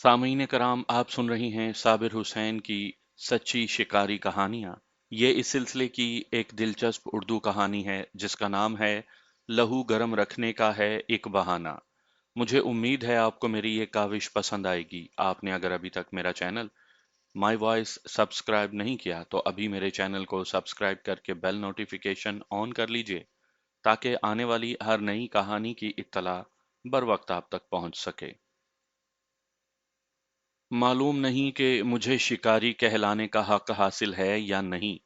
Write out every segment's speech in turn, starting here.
सामीन कराम, आप सुन रही हैं साबिर हुसैन की सच्ची शिकारी कहानियाँ। ये इस सिलसिले की एक दिलचस्प उर्दू कहानी है जिसका नाम है लहू गरम रखने का है एक बहाना। मुझे उम्मीद है आपको मेरी ये काविश पसंद आएगी। आपने अगर अभी तक मेरा चैनल माई वॉइस सब्सक्राइब नहीं किया तो अभी मेरे चैनल को सब्सक्राइब करके बेल नोटिफिकेशन ऑन कर लीजिए ताकि आने वाली हर नई कहानी की इत्तला बर वक्त आप तक पहुंच सके। मालूम नहीं कि मुझे शिकारी कहलाने का हक हासिल है या नहीं,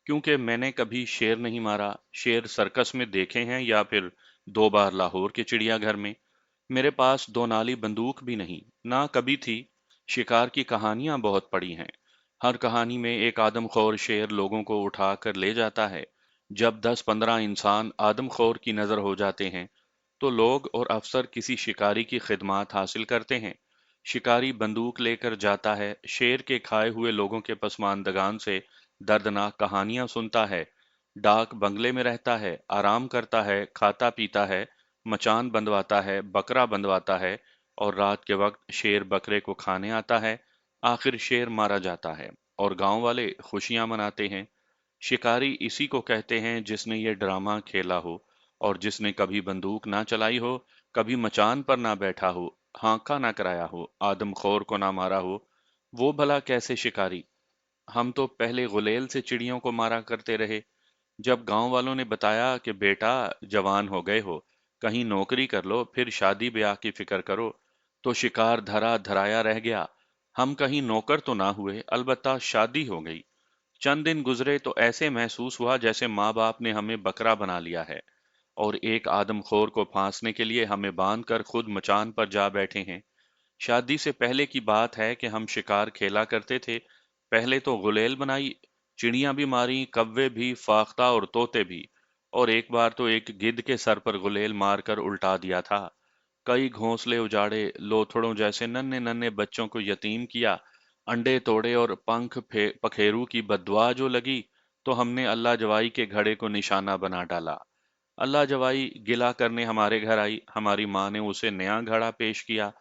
क्योंकि मैंने कभी शेर नहीं मारा। शेर सर्कस में देखे हैं या फिर 2 बार लाहौर के चिड़ियाघर में। मेरे पास दो नाली बंदूक भी नहीं, ना कभी थी। शिकार की कहानियां बहुत पड़ी हैं। हर कहानी में एक आदमखोर शेर लोगों को उठा कर ले जाता है। जब 10-15 इंसान आदमखोर की नजर हो जाते हैं, तो लोग और अफसर किसी शिकारी की खिदमत हासिल करते हैं। शिकारी बंदूक लेकर जाता है, शेर के खाए हुए लोगों के पसमानदगान से दर्दनाक कहानियां सुनता है। डाक बंगले में रहता है, आराम करता है, खाता पीता है, मचान बंधवाता है, बकरा बंधवाता है, और रात के वक्त शेर बकरे को खाने आता है। आखिर शेर मारा जाता है और गांव वाले खुशियां मनाते हैं। शिकारी इसी को कहते हैं जिसने ये ड्रामा खेला हो और जिसने कभी बंदूक ना चलाई हो, कभी मचान पर ना बैठा हो, हांका ना कराया हो, आदमखोर को ना मारा हो। वो भला कैसे शिकारी? हम तो पहले गुलेल से चिड़ियों को मारा करते रहे। जब गांव वालों ने बताया कि बेटा जवान हो गए हो, कहीं नौकरी कर लो, फिर शादी ब्याह की फिक्र करो, तो शिकार धरा धराया रह गया। हम कहीं नौकर तो ना हुए, अलबत्ता शादी हो गई। चंद दिन गुजरे तो ऐसे महसूस हुआ जैसे माँ बाप ने हमें बकरा बना लिया है और एक आदमखोर को फांसने के लिए हमें बांध कर खुद मचान पर जा बैठे हैं। शादी से पहले की बात है कि हम शिकार खेला करते थे। पहले तो गुलेल बनाई, चिड़ियां भी मारी, कव्वे भी, फाख्ता और तोते भी। और एक बार तो एक गिद्ध के सर पर गुलेल मारकर उल्टा दिया था। कई घोंसले उजाड़े, लोथड़ों जैसे नन्हे नन्हे बच्चों को यतीम किया, अंडे तोड़े और पखेरु की बददुआ जो लगी, तो हमने अल्लाह जवाई के घड़े को निशाना बना डाला। अल्लाह जवाई गिला करने हमारे घर आई। हमारी माँ ने उसे नया घड़ा पेश किया।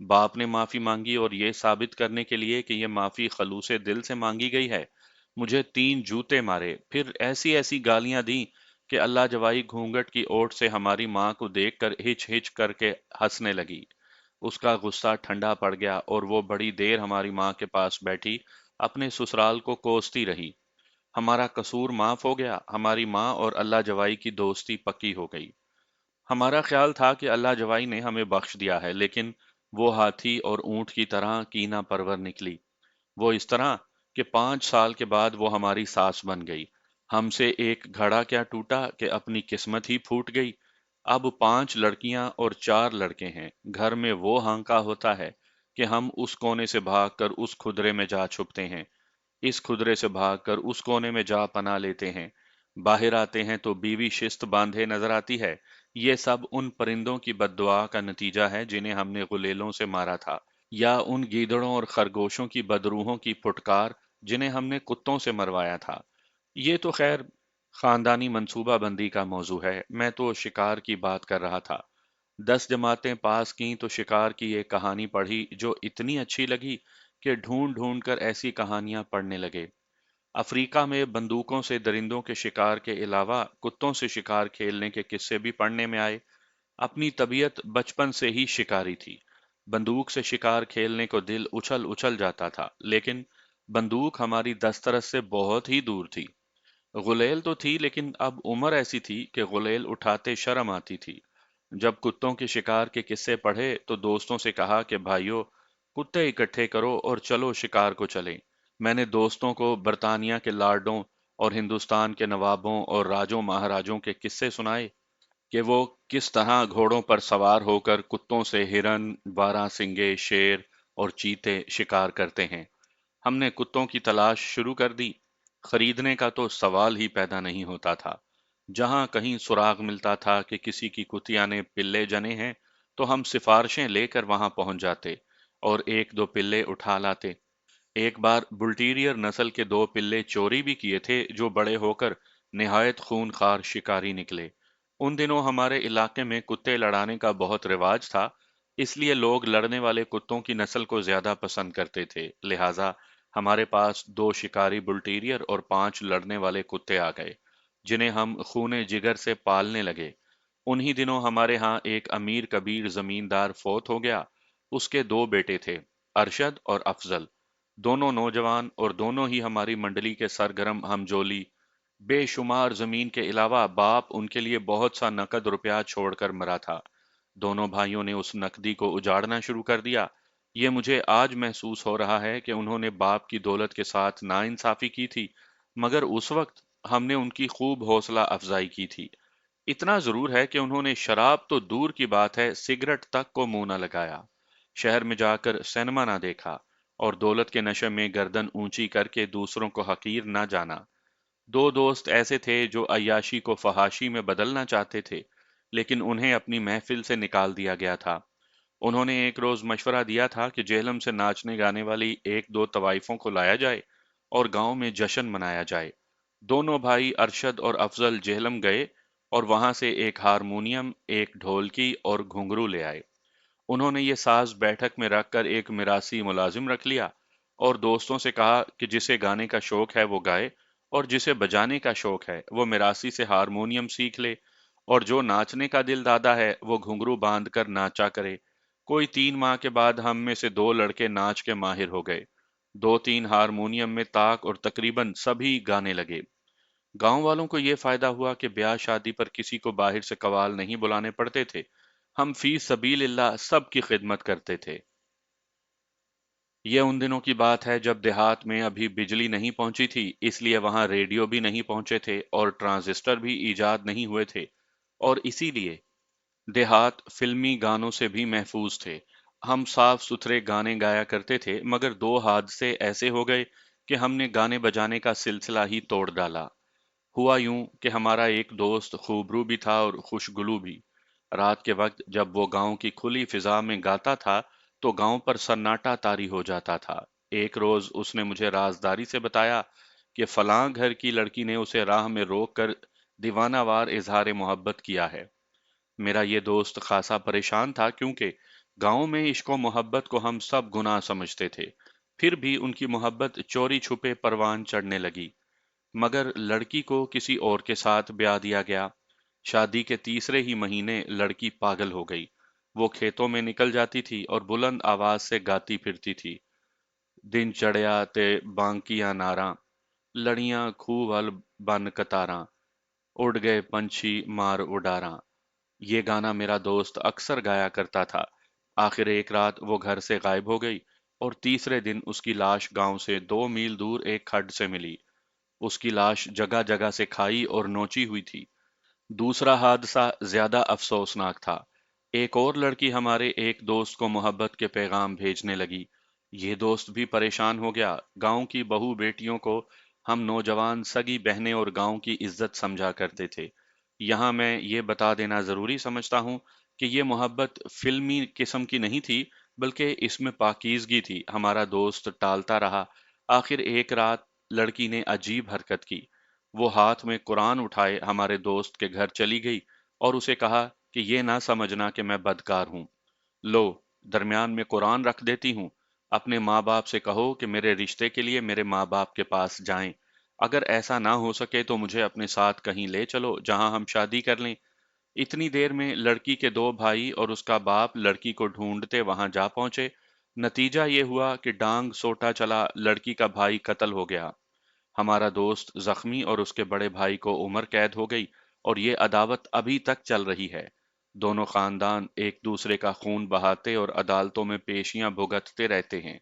बाप ने माफी मांगी और ये साबित करने के लिए कि ये माफी खलूसे दिल से मांगी गई है, मुझे 3 जूते मारे, फिर ऐसी ऐसी गालियां दी कि अल्लाह जवाई घूंघट की ओट से हमारी माँ को देखकर हिच हिच करके हंसने लगी। उसका गुस्सा ठंडा पड़ गया और वो बड़ी देर हमारी माँ के पास बैठी अपने ससुराल को कोसती रही। हमारा कसूर माफ हो गया, हमारी माँ और अल्लाह जवाई की दोस्ती पक्की हो गई। हमारा ख्याल था कि अल्लाह जवाई ने हमें बख्श दिया है, लेकिन वो हाथी और ऊंट की तरह कीना परवर निकली। वो इस तरह कि 5 साल के बाद वो हमारी सास बन गई। हमसे एक घड़ा क्या टूटा कि अपनी किस्मत ही फूट गई। अब 5 लड़कियां और 4 लड़के हैं। घर में वो हांका होता है कि हम उस कोने से भागकर उस खुदरे में जा छुपते हैं, इस खुदरे से भागकर उस कोने में जा पना लेते हैं। बाहर आते हैं तो बीवी शिस्त बांधे नजर आती है। ये सब उन परिंदों की बद्दुआ का नतीजा है जिन्हें हमने गुलेलों से मारा था, या उन गीदड़ों और खरगोशों की बदरूहों की फुटकार जिन्हें हमने कुत्तों से मरवाया था। ये तो खैर खानदानी मंसूबाबंदी का मौजू है, मैं तो शिकार की बात कर रहा था। 10 जमातें पास की तो शिकार की एक कहानी पढ़ी जो इतनी अच्छी लगी कि ढूंढ ढूंढ कर ऐसी कहानियां पढ़ने लगे। अफ्रीका में बंदूकों से दरिंदों के शिकार के अलावा कुत्तों से शिकार खेलने के किस्से भी पढ़ने में आए। अपनी तबीयत बचपन से ही शिकारी थी। बंदूक से शिकार खेलने को दिल उछल उछल जाता था, लेकिन बंदूक हमारी दस्तरस से बहुत ही दूर थी। गुलेल तो थी, लेकिन अब उम्र ऐसी थी कि गुलेल उठाते शर्म आती थी। जब कुत्तों के शिकार के किस्से पढ़े तो दोस्तों से कहा कि भाइयों, कुत्ते इकट्ठे करो और चलो शिकार को चलें। मैंने दोस्तों को बरतानिया के लॉर्डों और हिंदुस्तान के नवाबों और राजों महाराजों के किस्से सुनाए कि वो किस तरह घोड़ों पर सवार होकर कुत्तों से हिरन, बारहसिंगे, शेर और चीते शिकार करते हैं। हमने कुत्तों की तलाश शुरू कर दी। खरीदने का तो सवाल ही पैदा नहीं होता था। जहां कहीं सुराग मिलता था कि किसी की कुतिया ने पिल्ले जने हैं, तो हम सिफारिशें लेकर वहां पहुंच जाते और एक दो पिल्ले उठा लाते। एक बार बुल्टीरियर नस्ल के 2 पिल्ले चोरी भी किए थे जो बड़े होकर निहायत खूंखार शिकारी निकले। उन दिनों हमारे इलाके में कुत्ते लड़ाने का बहुत रिवाज था। اس لیے لوگ لڑنے والے کتوں کی نسل کو زیادہ پسند کرتے تھے، لہٰذا ہمارے پاس 2 شکاری بل ٹیریئر اور 5 لڑنے والے کتے آ گئے، جنہیں ہم خونے جگر سے پالنے لگے۔ انہی دنوں ہمارے ہاں ایک امیر کبیر زمیندار فوت ہو گیا۔ اس کے 2 بیٹے تھے، ارشد اور افضل، دونوں نوجوان اور دونوں ہی ہماری منڈلی کے سرگرم ہمجولی۔ بے شمار زمین کے علاوہ باپ ان کے لیے بہت سا نقد روپیہ چھوڑ کر مرا تھا۔ دونوں بھائیوں نے اس نقدی کو اجاڑنا شروع کر دیا۔ یہ مجھے آج محسوس ہو رہا ہے کہ انہوں نے باپ کی دولت کے ساتھ ناانصافی کی تھی، مگر اس وقت ہم نے ان کی خوب حوصلہ افزائی کی تھی۔ اتنا ضرور ہے کہ انہوں نے شراب تو دور کی بات ہے، سگریٹ تک کو منہ نہ لگایا، شہر میں جا کر سینما نہ دیکھا، اور دولت کے نشے میں گردن اونچی کر کے دوسروں کو حقیر نہ جانا۔ 2 دوست ایسے تھے جو عیاشی کو فحاشی میں بدلنا چاہتے تھے، لیکن انہیں اپنی محفل سے نکال دیا گیا تھا۔ انہوں نے ایک روز مشورہ دیا تھا کہ جہلم سے ناچنے گانے والی 1 2 طوائفوں کو لایا جائے اور گاؤں میں جشن منایا جائے۔ دونوں بھائی ارشد اور افضل جہلم گئے اور وہاں سے ایک ہارمونیم، ایک ڈھولکی اور گھنگرو لے آئے۔ انہوں نے یہ ساز بیٹھک میں رکھ کر ایک میراثی ملازم رکھ لیا اور دوستوں سے کہا کہ جسے گانے کا شوق ہے وہ گائے، اور جسے بجانے کا شوق ہے وہ میراثی سے ہارمونیم سیکھ لے، اور جو ناچنے کا دل دادا ہے وہ گھنگرو باندھ کر ناچا کرے۔ کوئی 3 ماہ کے بعد ہم میں سے 2 لڑکے ناچ کے ماہر ہو گئے۔ 2 3 ہارمونیم میں طاق اور تقریباً سبھی گانے لگے۔ گاؤں والوں کو یہ فائدہ ہوا کہ بیاہ شادی پر کسی کو باہر سے قوال نہیں بلانے پڑتے تھے، ہم فی سبیل اللہ سب کی خدمت کرتے تھے۔ یہ ان دنوں کی بات ہے جب دیہات میں ابھی بجلی نہیں پہنچی تھی، اس لیے وہاں ریڈیو بھی نہیں پہنچے تھے اور ٹرانزسٹر بھی ایجاد نہیں ہوئے تھے، اور اسی لیے دیہات فلمی گانوں سے بھی محفوظ تھے۔ ہم صاف ستھرے گانے گایا کرتے تھے، مگر 2 حادثے ایسے ہو گئے کہ ہم نے گانے بجانے کا سلسلہ ہی توڑ ڈالا۔ ہوا یوں کہ ہمارا ایک دوست خوبرو بھی تھا اور خوشگلو بھی۔ رات کے وقت جب وہ گاؤں کی کھلی فضا میں گاتا تھا تو گاؤں پر سناٹا طاری ہو جاتا تھا۔ ایک روز اس نے مجھے رازداری سے بتایا کہ فلاں گھر کی لڑکی نے اسے راہ میں روک کر دیوانہ وار اظہار محبت کیا ہے۔ میرا یہ دوست خاصا پریشان تھا، کیونکہ گاؤں میں عشق و محبت کو ہم سب گناہ سمجھتے تھے، پھر بھی ان کی محبت چوری چھپے پروان چڑھنے لگی۔ مگر لڑکی کو کسی اور کے ساتھ بیاہ دیا گیا۔ شادی کے تیسرے ہی مہینے لڑکی پاگل ہو گئی۔ وہ کھیتوں میں نکل جاتی تھی اور بلند آواز سے گاتی پھرتی تھی: دن چڑھیا تے بانکیاں ناراں، لڑیاں کھوہ ول بن کتاراں، اڑ گئے پنچھی مار اڈاراں۔ یہ گانا میرا دوست اکثر گایا کرتا تھا۔ آخر ایک رات وہ گھر سے غائب ہو گئی اور تیسرے دن اس کی لاش گاؤں سے 2 میل دور ایک کھڈ سے ملی۔ اس کی لاش جگہ جگہ سے کھائی اور نوچی ہوئی تھی۔ دوسرا حادثہ زیادہ افسوسناک تھا۔ ایک اور لڑکی ہمارے ایک دوست کو محبت کے پیغام بھیجنے لگی۔ یہ دوست بھی پریشان ہو گیا۔ گاؤں کی بہو بیٹیوں کو ہم نوجوان سگی بہنیں اور گاؤں کی عزت سمجھا کرتے تھے۔ یہاں میں یہ بتا دینا ضروری سمجھتا ہوں کہ یہ محبت فلمی قسم کی نہیں تھی، بلکہ اس میں پاکیزگی تھی۔ ہمارا دوست ٹالتا رہا۔ آخر ایک رات لڑکی نے عجیب حرکت کی۔ وہ ہاتھ میں قرآن اٹھائے ہمارے دوست کے گھر چلی گئی اور اسے کہا کہ یہ نہ سمجھنا کہ میں بدکار ہوں۔ لو، درمیان میں قرآن رکھ دیتی ہوں، اپنے ماں باپ سے کہو کہ میرے رشتے کے لیے میرے ماں باپ کے پاس جائیں۔ اگر ایسا نہ ہو سکے تو مجھے اپنے ساتھ کہیں لے چلو جہاں ہم شادی کر لیں۔ اتنی دیر میں لڑکی کے 2 بھائی اور اس کا باپ لڑکی کو ڈھونڈتے وہاں جا پہنچے۔ نتیجہ یہ ہوا کہ ڈانگ سوٹا چلا، لڑکی کا بھائی قتل ہو گیا، ہمارا دوست زخمی اور اس کے بڑے بھائی کو عمر قید ہو گئی، اور یہ عداوت ابھی تک چل رہی ہے۔ دونوں خاندان ایک دوسرے کا خون بہاتے اور عدالتوں میں پیشیاں بھگتتے رہتے ہیں۔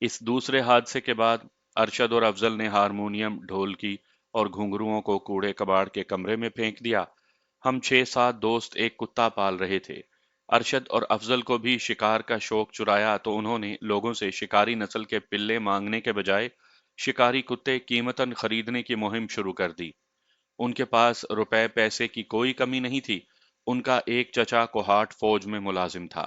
اس دوسرے حادثے کے بعد ارشد اور افضل نے ہارمونیم، ڈھولکی اور گھنگروؤں کو کوڑے کباڑ کے کمرے میں پھینک دیا۔ ہم 6 7 دوست ایک کتا پال رہے تھے۔ ارشد اور افضل کو بھی شکار کا شوق چرایا تو انہوں نے لوگوں سے شکاری نسل کے پلے مانگنے کے بجائے شکاری کتے قیمتاً خریدنے کی مہم شروع کر دی۔ ان کے پاس روپے پیسے کی کوئی کمی نہیں تھی۔ ان کا ایک چچا کوہاٹ فوج میں ملازم تھا۔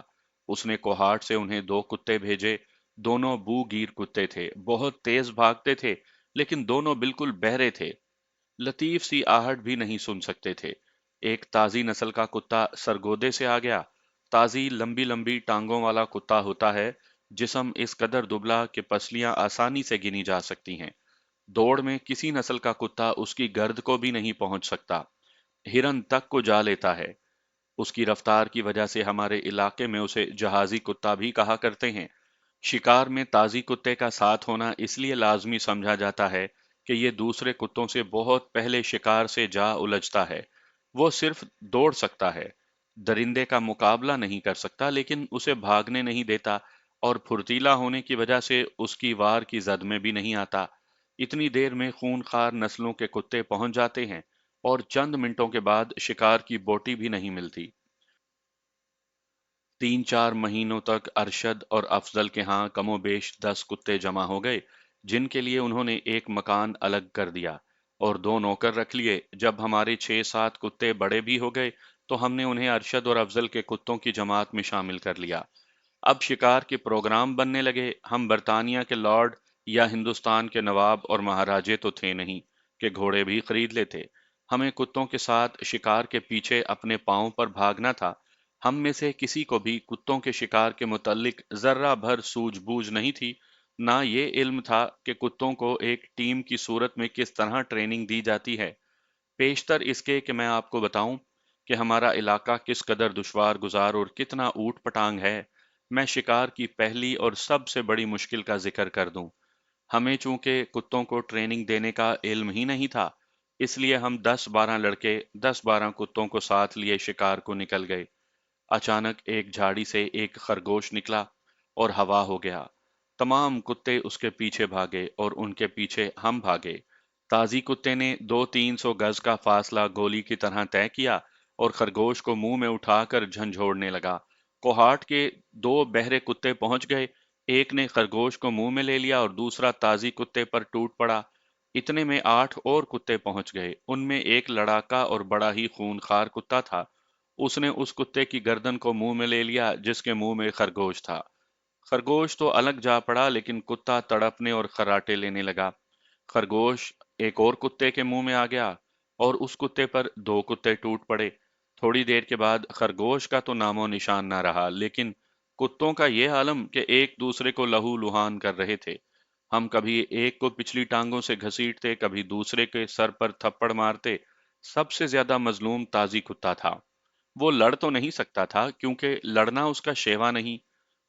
اس نے کوہاٹ سے انہیں 2 کتے بھیجے۔ دونوں بو گیر کتے تھے، بہت تیز بھاگتے تھے، لیکن دونوں بالکل بہرے تھے، لطیف سی آہٹ بھی نہیں سن سکتے تھے۔ ایک تازی نسل کا کتا سرگودے سے آ گیا ताज़ी लंबी लंबी टांगों वाला कुत्ता होता है, जिस्म इस कदर दुबला कि पसलियां आसानी से गिनी जा सकती हैं। दौड़ में किसी नस्ल का कुत्ता उसकी गर्द को भी नहीं पहुंच सकता, हिरन तक को जा लेता है। उसकी रफ्तार की वजह से हमारे इलाके में उसे जहाजी कुत्ता भी कहा करते हैं। शिकार में ताजी कुत्ते का साथ होना इसलिए लाजमी समझा जाता है कि ये दूसरे कुत्तों से बहुत पहले शिकार से जा उलझता है। वो सिर्फ दौड़ सकता है, दरिंदे का मुकाबला नहीं कर सकता, लेकिन उसे भागने नहीं देता, और फुर्तीला होने की वजह से उसकी वार की जद में भी नहीं आता। इतनी देर में खूनखार नस्लों के कुत्ते पहुंच जाते हैं और चंद मिनटों के बाद शिकार की बोटी भी नहीं मिलती। 3-4 महीनों तक अरशद और अफजल के यहाँ कमोबेश 10 कुत्ते जमा हो गए, जिनके लिए उन्होंने एक मकान अलग कर दिया और 2 नौकर रख लिए। जब हमारे 6-7 कुत्ते बड़े भी हो गए, तो हमने उन्हें अरशद और अफजल के कुत्तों की जमात में शामिल कर लिया। अब शिकार के प्रोग्राम बनने लगे। हम बर्तानिया के लॉर्ड या हिंदुस्तान के नवाब और महाराजे तो थे नहीं कि घोड़े भी खरीद लेते। हमें कुत्तों के साथ शिकार के पीछे अपने पांव पर भागना था। हम में से किसी को भी कुत्तों के शिकार के मुतल्लिक जर्रा भर सूझबूझ नहीं थी। ना ये इल्म था कि कुत्तों को एक टीम की सूरत में किस तरह ट्रेनिंग दी जाती है। पेशतर इसके कि मैं आपको बताऊं कि हमारा इलाका किस कदर दुश्वार गुजार और कितना ऊट पटांग है, मैं शिकार की पहली और सबसे बड़ी मुश्किल का जिक्र कर दूं। हमें चूंकि कुत्तों को ट्रेनिंग देने का इल्म ही नहीं था, इसलिए हम 10-12 लड़के 10-12 कुत्तों को साथ लिए शिकार को निकल गए। अचानक एक झाड़ी से एक खरगोश निकला और हवा हो गया। तमाम कुत्ते उसके पीछे भागे और उनके पीछे हम भागे। ताजी कुत्ते ने 200-300 गज का फासला गोली की तरह तय किया और खरगोश को मुंह में उठाकर झंझोड़ने लगा। कोहाट के 2 बहरे कुत्ते पहुंच गए। एक ने खरगोश को मुंह में ले लिया और दूसरा ताजी कुत्ते पर टूट पड़ा। इतने में 8 और कुत्ते पहुंच गए। उनमें एक लड़ाका और बड़ा ही खूनखार कुत्ता था। उसने उस कुत्ते की गर्दन को मुंह में ले लिया जिसके मुंह में खरगोश था। खरगोश तो अलग जा पड़ा, लेकिन कुत्ता तड़पने और खर्राटे लेने लगा। खरगोश एक और कुत्ते के मुंह में आ गया और उस कुत्ते पर 2 कुत्ते टूट पड़े। थोड़ी देर के बाद खरगोश का तो नामो निशान ना रहा, लेकिन कुत्तों का यह आलम कि एक दूसरे को लहू लुहान कर रहे थे। हम कभी एक को पिछली टांगों से घसीटते, कभी दूसरे के सर पर थप्पड़ मारते। सबसे ज्यादा मजलूम ताजी कुत्ता था। वो लड़ तो नहीं सकता था, क्योंकि लड़ना उसका शेवा नहीं।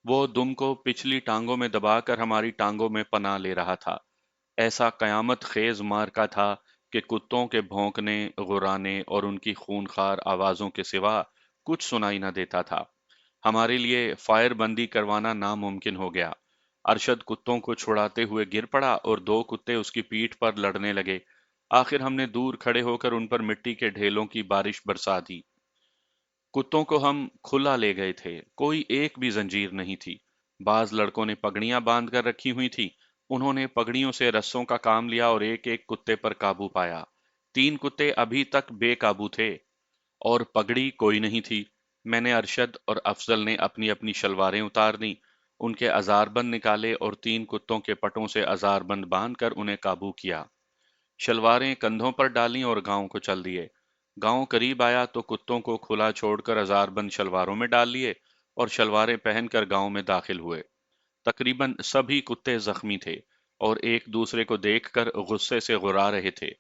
वो दुम को पिछली टांगों में दबाकर हमारी टांगों में पनाह ले रहा था। ऐसा कयामत खेज मार्का था कि कुत्तों के भौंकने, गुर्राने और उनकी खूनखार आवाजों के सिवा कुछ सुनाई न देता था। हमारे लिए फायर बंदी करवाना नामुमकिन हो गया। अरशद कुत्तों को छुड़ाते हुए गिर पड़ा और 2 कुत्ते उसकी पीठ पर लड़ने लगे। आखिर हमने दूर खड़े होकर उन पर मिट्टी के ढेलों की बारिश बरसा दी। कुत्तों को हम खुला ले गए थे, कोई एक भी जंजीर नहीं थी। बाज लड़कों ने पगड़ियां बांध कर रखी हुई थी। उन्होंने पगड़ियों से रस्सों का काम लिया और एक एक कुत्ते पर काबू पाया। 3 कुत्ते अभी तक बेकाबू थे और पगड़ी कोई नहीं थी। मैंने अरशद और अफजल ने अपनी अपनी शलवारें उतार दी, उनके अजारबंद निकाले और 3 कुत्तों के पटों से अजारबंद बांधकर उन्हें काबू किया। शलवारें कंधों पर डालीं और गांव को चल दिए। गांव करीब आया तो कुत्तों को खुला छोड़कर अजारबंद शलवारों में डाल लिए और शलवारें पहनकर गांव में दाखिल हुए। तकरीबन सभी कुत्ते जख्मी थे और एक दूसरे को देखकर गुस्से से गुर्रा रहे थे।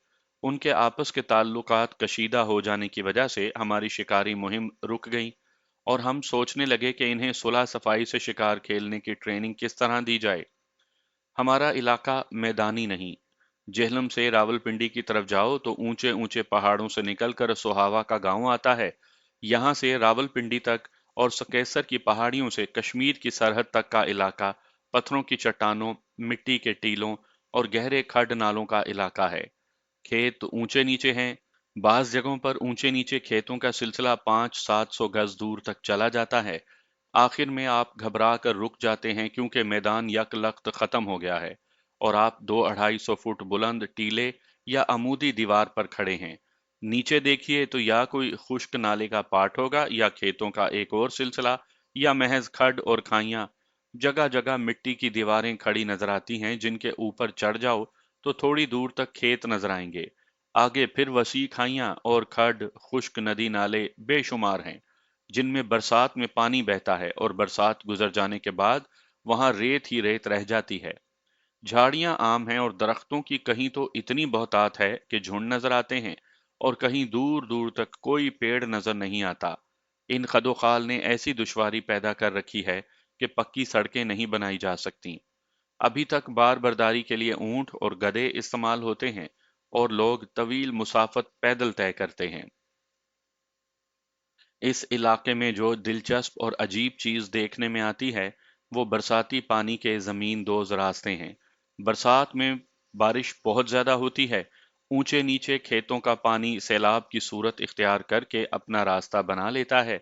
उनके आपस के ताल्लुकात कशीदा हो जाने की वजह से हमारी शिकारी मुहिम रुक गई और हम सोचने लगे कि इन्हें सुलह सफाई से शिकार खेलने की ट्रेनिंग किस तरह दी जाए। हमारा इलाका मैदानी नहीं। जेहलम से रावलपिंडी की तरफ जाओ तो ऊंचे ऊंचे पहाड़ों से निकलकर सोहावा का गांव आता है। यहाँ से रावलपिंडी तक और सकेसर की पहाड़ियों से कश्मीर की सरहद तक का इलाका पत्थरों की चट्टानों, मिट्टी के टीलों और गहरे खड्ड नालों का इलाका है। खेत ऊंचे नीचे हैं। बास जगहों पर ऊंचे नीचे खेतों का सिलसिला 500-700 गज दूर तक चला जाता है। आखिर में आप घबरा कर रुक जाते हैं, क्योंकि मैदान यकलख्त खत्म हो गया है और आप 200-250 फुट बुलंद टीले या अमूदी दीवार पर खड़े हैं। नीचे देखिए तो या कोई खुश्क नाले का पाट होगा या खेतों का एक और सिलसिला, या महज खड्ड और खाइयां। जगह जगह मिट्टी की दीवारें खड़ी नजर आती हैं, जिनके ऊपर चढ़ जाओ तो थोड़ी दूर तक खेत नजर आएंगे। आगे फिर वसी खाइयां और खड्ड, खुश्क नदी नाले बेशुमार हैं। जिनमें बरसात में पानी बहता है और बरसात गुजर जाने के बाद वहां रेत ही रेत रह जाती है। झाड़ियां आम हैं और दरख्तों की कहीं तो इतनी बहुतात है कि झुंड नजर आते हैं और कहीं दूर दूर तक कोई पेड़ नजर नहीं आता। इन खदोखाल ने ऐसी दुश्वारी पैदा कर रखी है कि पक्की सड़कें नहीं बनाई जा सकती। अभी तक बार बर्दारी के लिए ऊंट और गधे इस्तेमाल होते हैं और लोग तवील मुसाफत पैदल तय करते हैं। इस इलाके में जो दिलचस्प और अजीब चीज देखने में आती है वो बरसाती पानी के जमीन दोज रास्ते हैं। बरसात में बारिश बहुत ज्यादा होती है। ऊंचे नीचे खेतों का पानी सैलाब की सूरत इख्तियार करके अपना रास्ता बना लेता है।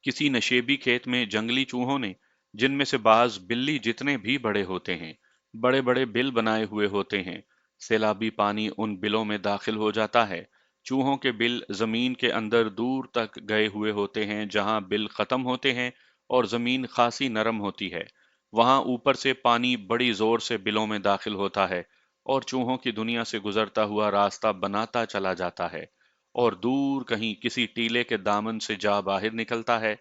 किसी नशेबी खेत में जंगली चूहों ने, जिनमें से बाज बिल्ली जितने भी बड़े होते हैं, बड़े बड़े बिल बनाए हुए होते हैं। सैलाबी पानी उन बिलों में दाखिल हो जाता है। चूहों के बिल जमीन के अंदर दूर तक गए हुए होते हैं। जहां बिल खत्म होते हैं और जमीन खासी नरम होती है, वहां ऊपर से पानी बड़ी जोर से बिलों में दाखिल होता है और चूहों की दुनिया से गुजरता हुआ रास्ता बनाता चला जाता है और दूर कहीं किसी टीले के दामन से जा बाहर निकलता है।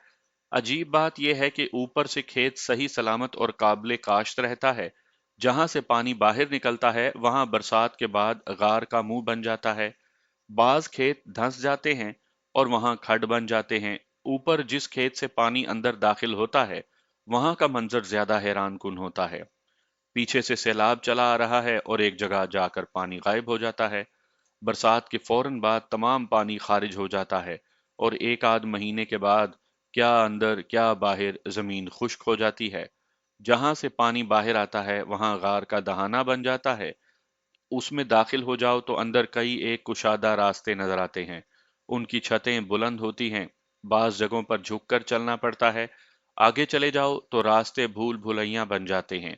अजीब बात यह है कि ऊपर से खेत सही सलामत और काबिल काश्त रहता है। जहां से पानी बाहर निकलता है वहां बरसात के बाद गार का मुंह बन जाता है। बाज खेत धंस जाते हैं और वहां खड्ड बन जाते हैं। ऊपर जिस खेत से पानी अंदर दाखिल होता है वहां का मंजर ज्यादा हैरान कुन होता है। पीछे से सैलाब चला आ रहा है और एक जगह जाकर पानी गायब हो जाता है। बरसात के फौरन बाद तमाम पानी खारिज हो जाता है और एक आध महीने के बाद क्या अंदर क्या बाहर जमीन खुश्क हो जाती है। जहां से पानी बाहर आता है वहां गार का दहाना बन जाता है। उसमें दाखिल हो जाओ तो अंदर कई एक कुशादा रास्ते नजर आते हैं। उनकी छतें बुलंद होती हैं। बाज जगहों पर झुककर चलना पड़ता है। आगे चले जाओ तो रास्ते भूल भुलैया बन जाते हैं।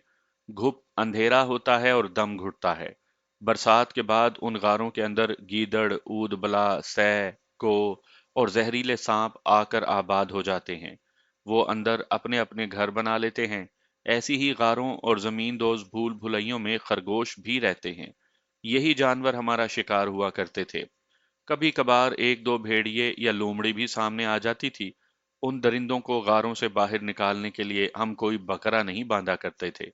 घुप अंधेरा होता है और दम घुटता है। बरसात के बाद उन गारों के अंदर गीदड़, ऊदबला, सै, को और जहरीले सांप आकर आबाद हो जाते हैं। वो अंदर अपने अपने घर बना लेते हैं। ऐसी ही गारों और जमींदोज भूल भुलैयों में खरगोश भी रहते हैं। यही जानवर हमारा शिकार हुआ करते थे। कभी कभार एक दो भेड़िए या लोमड़ी भी सामने आ जाती थी। उन दरिंदों को गारों से बाहर निकालने के लिए हम कोई बकरा नहीं बांधा करते थे,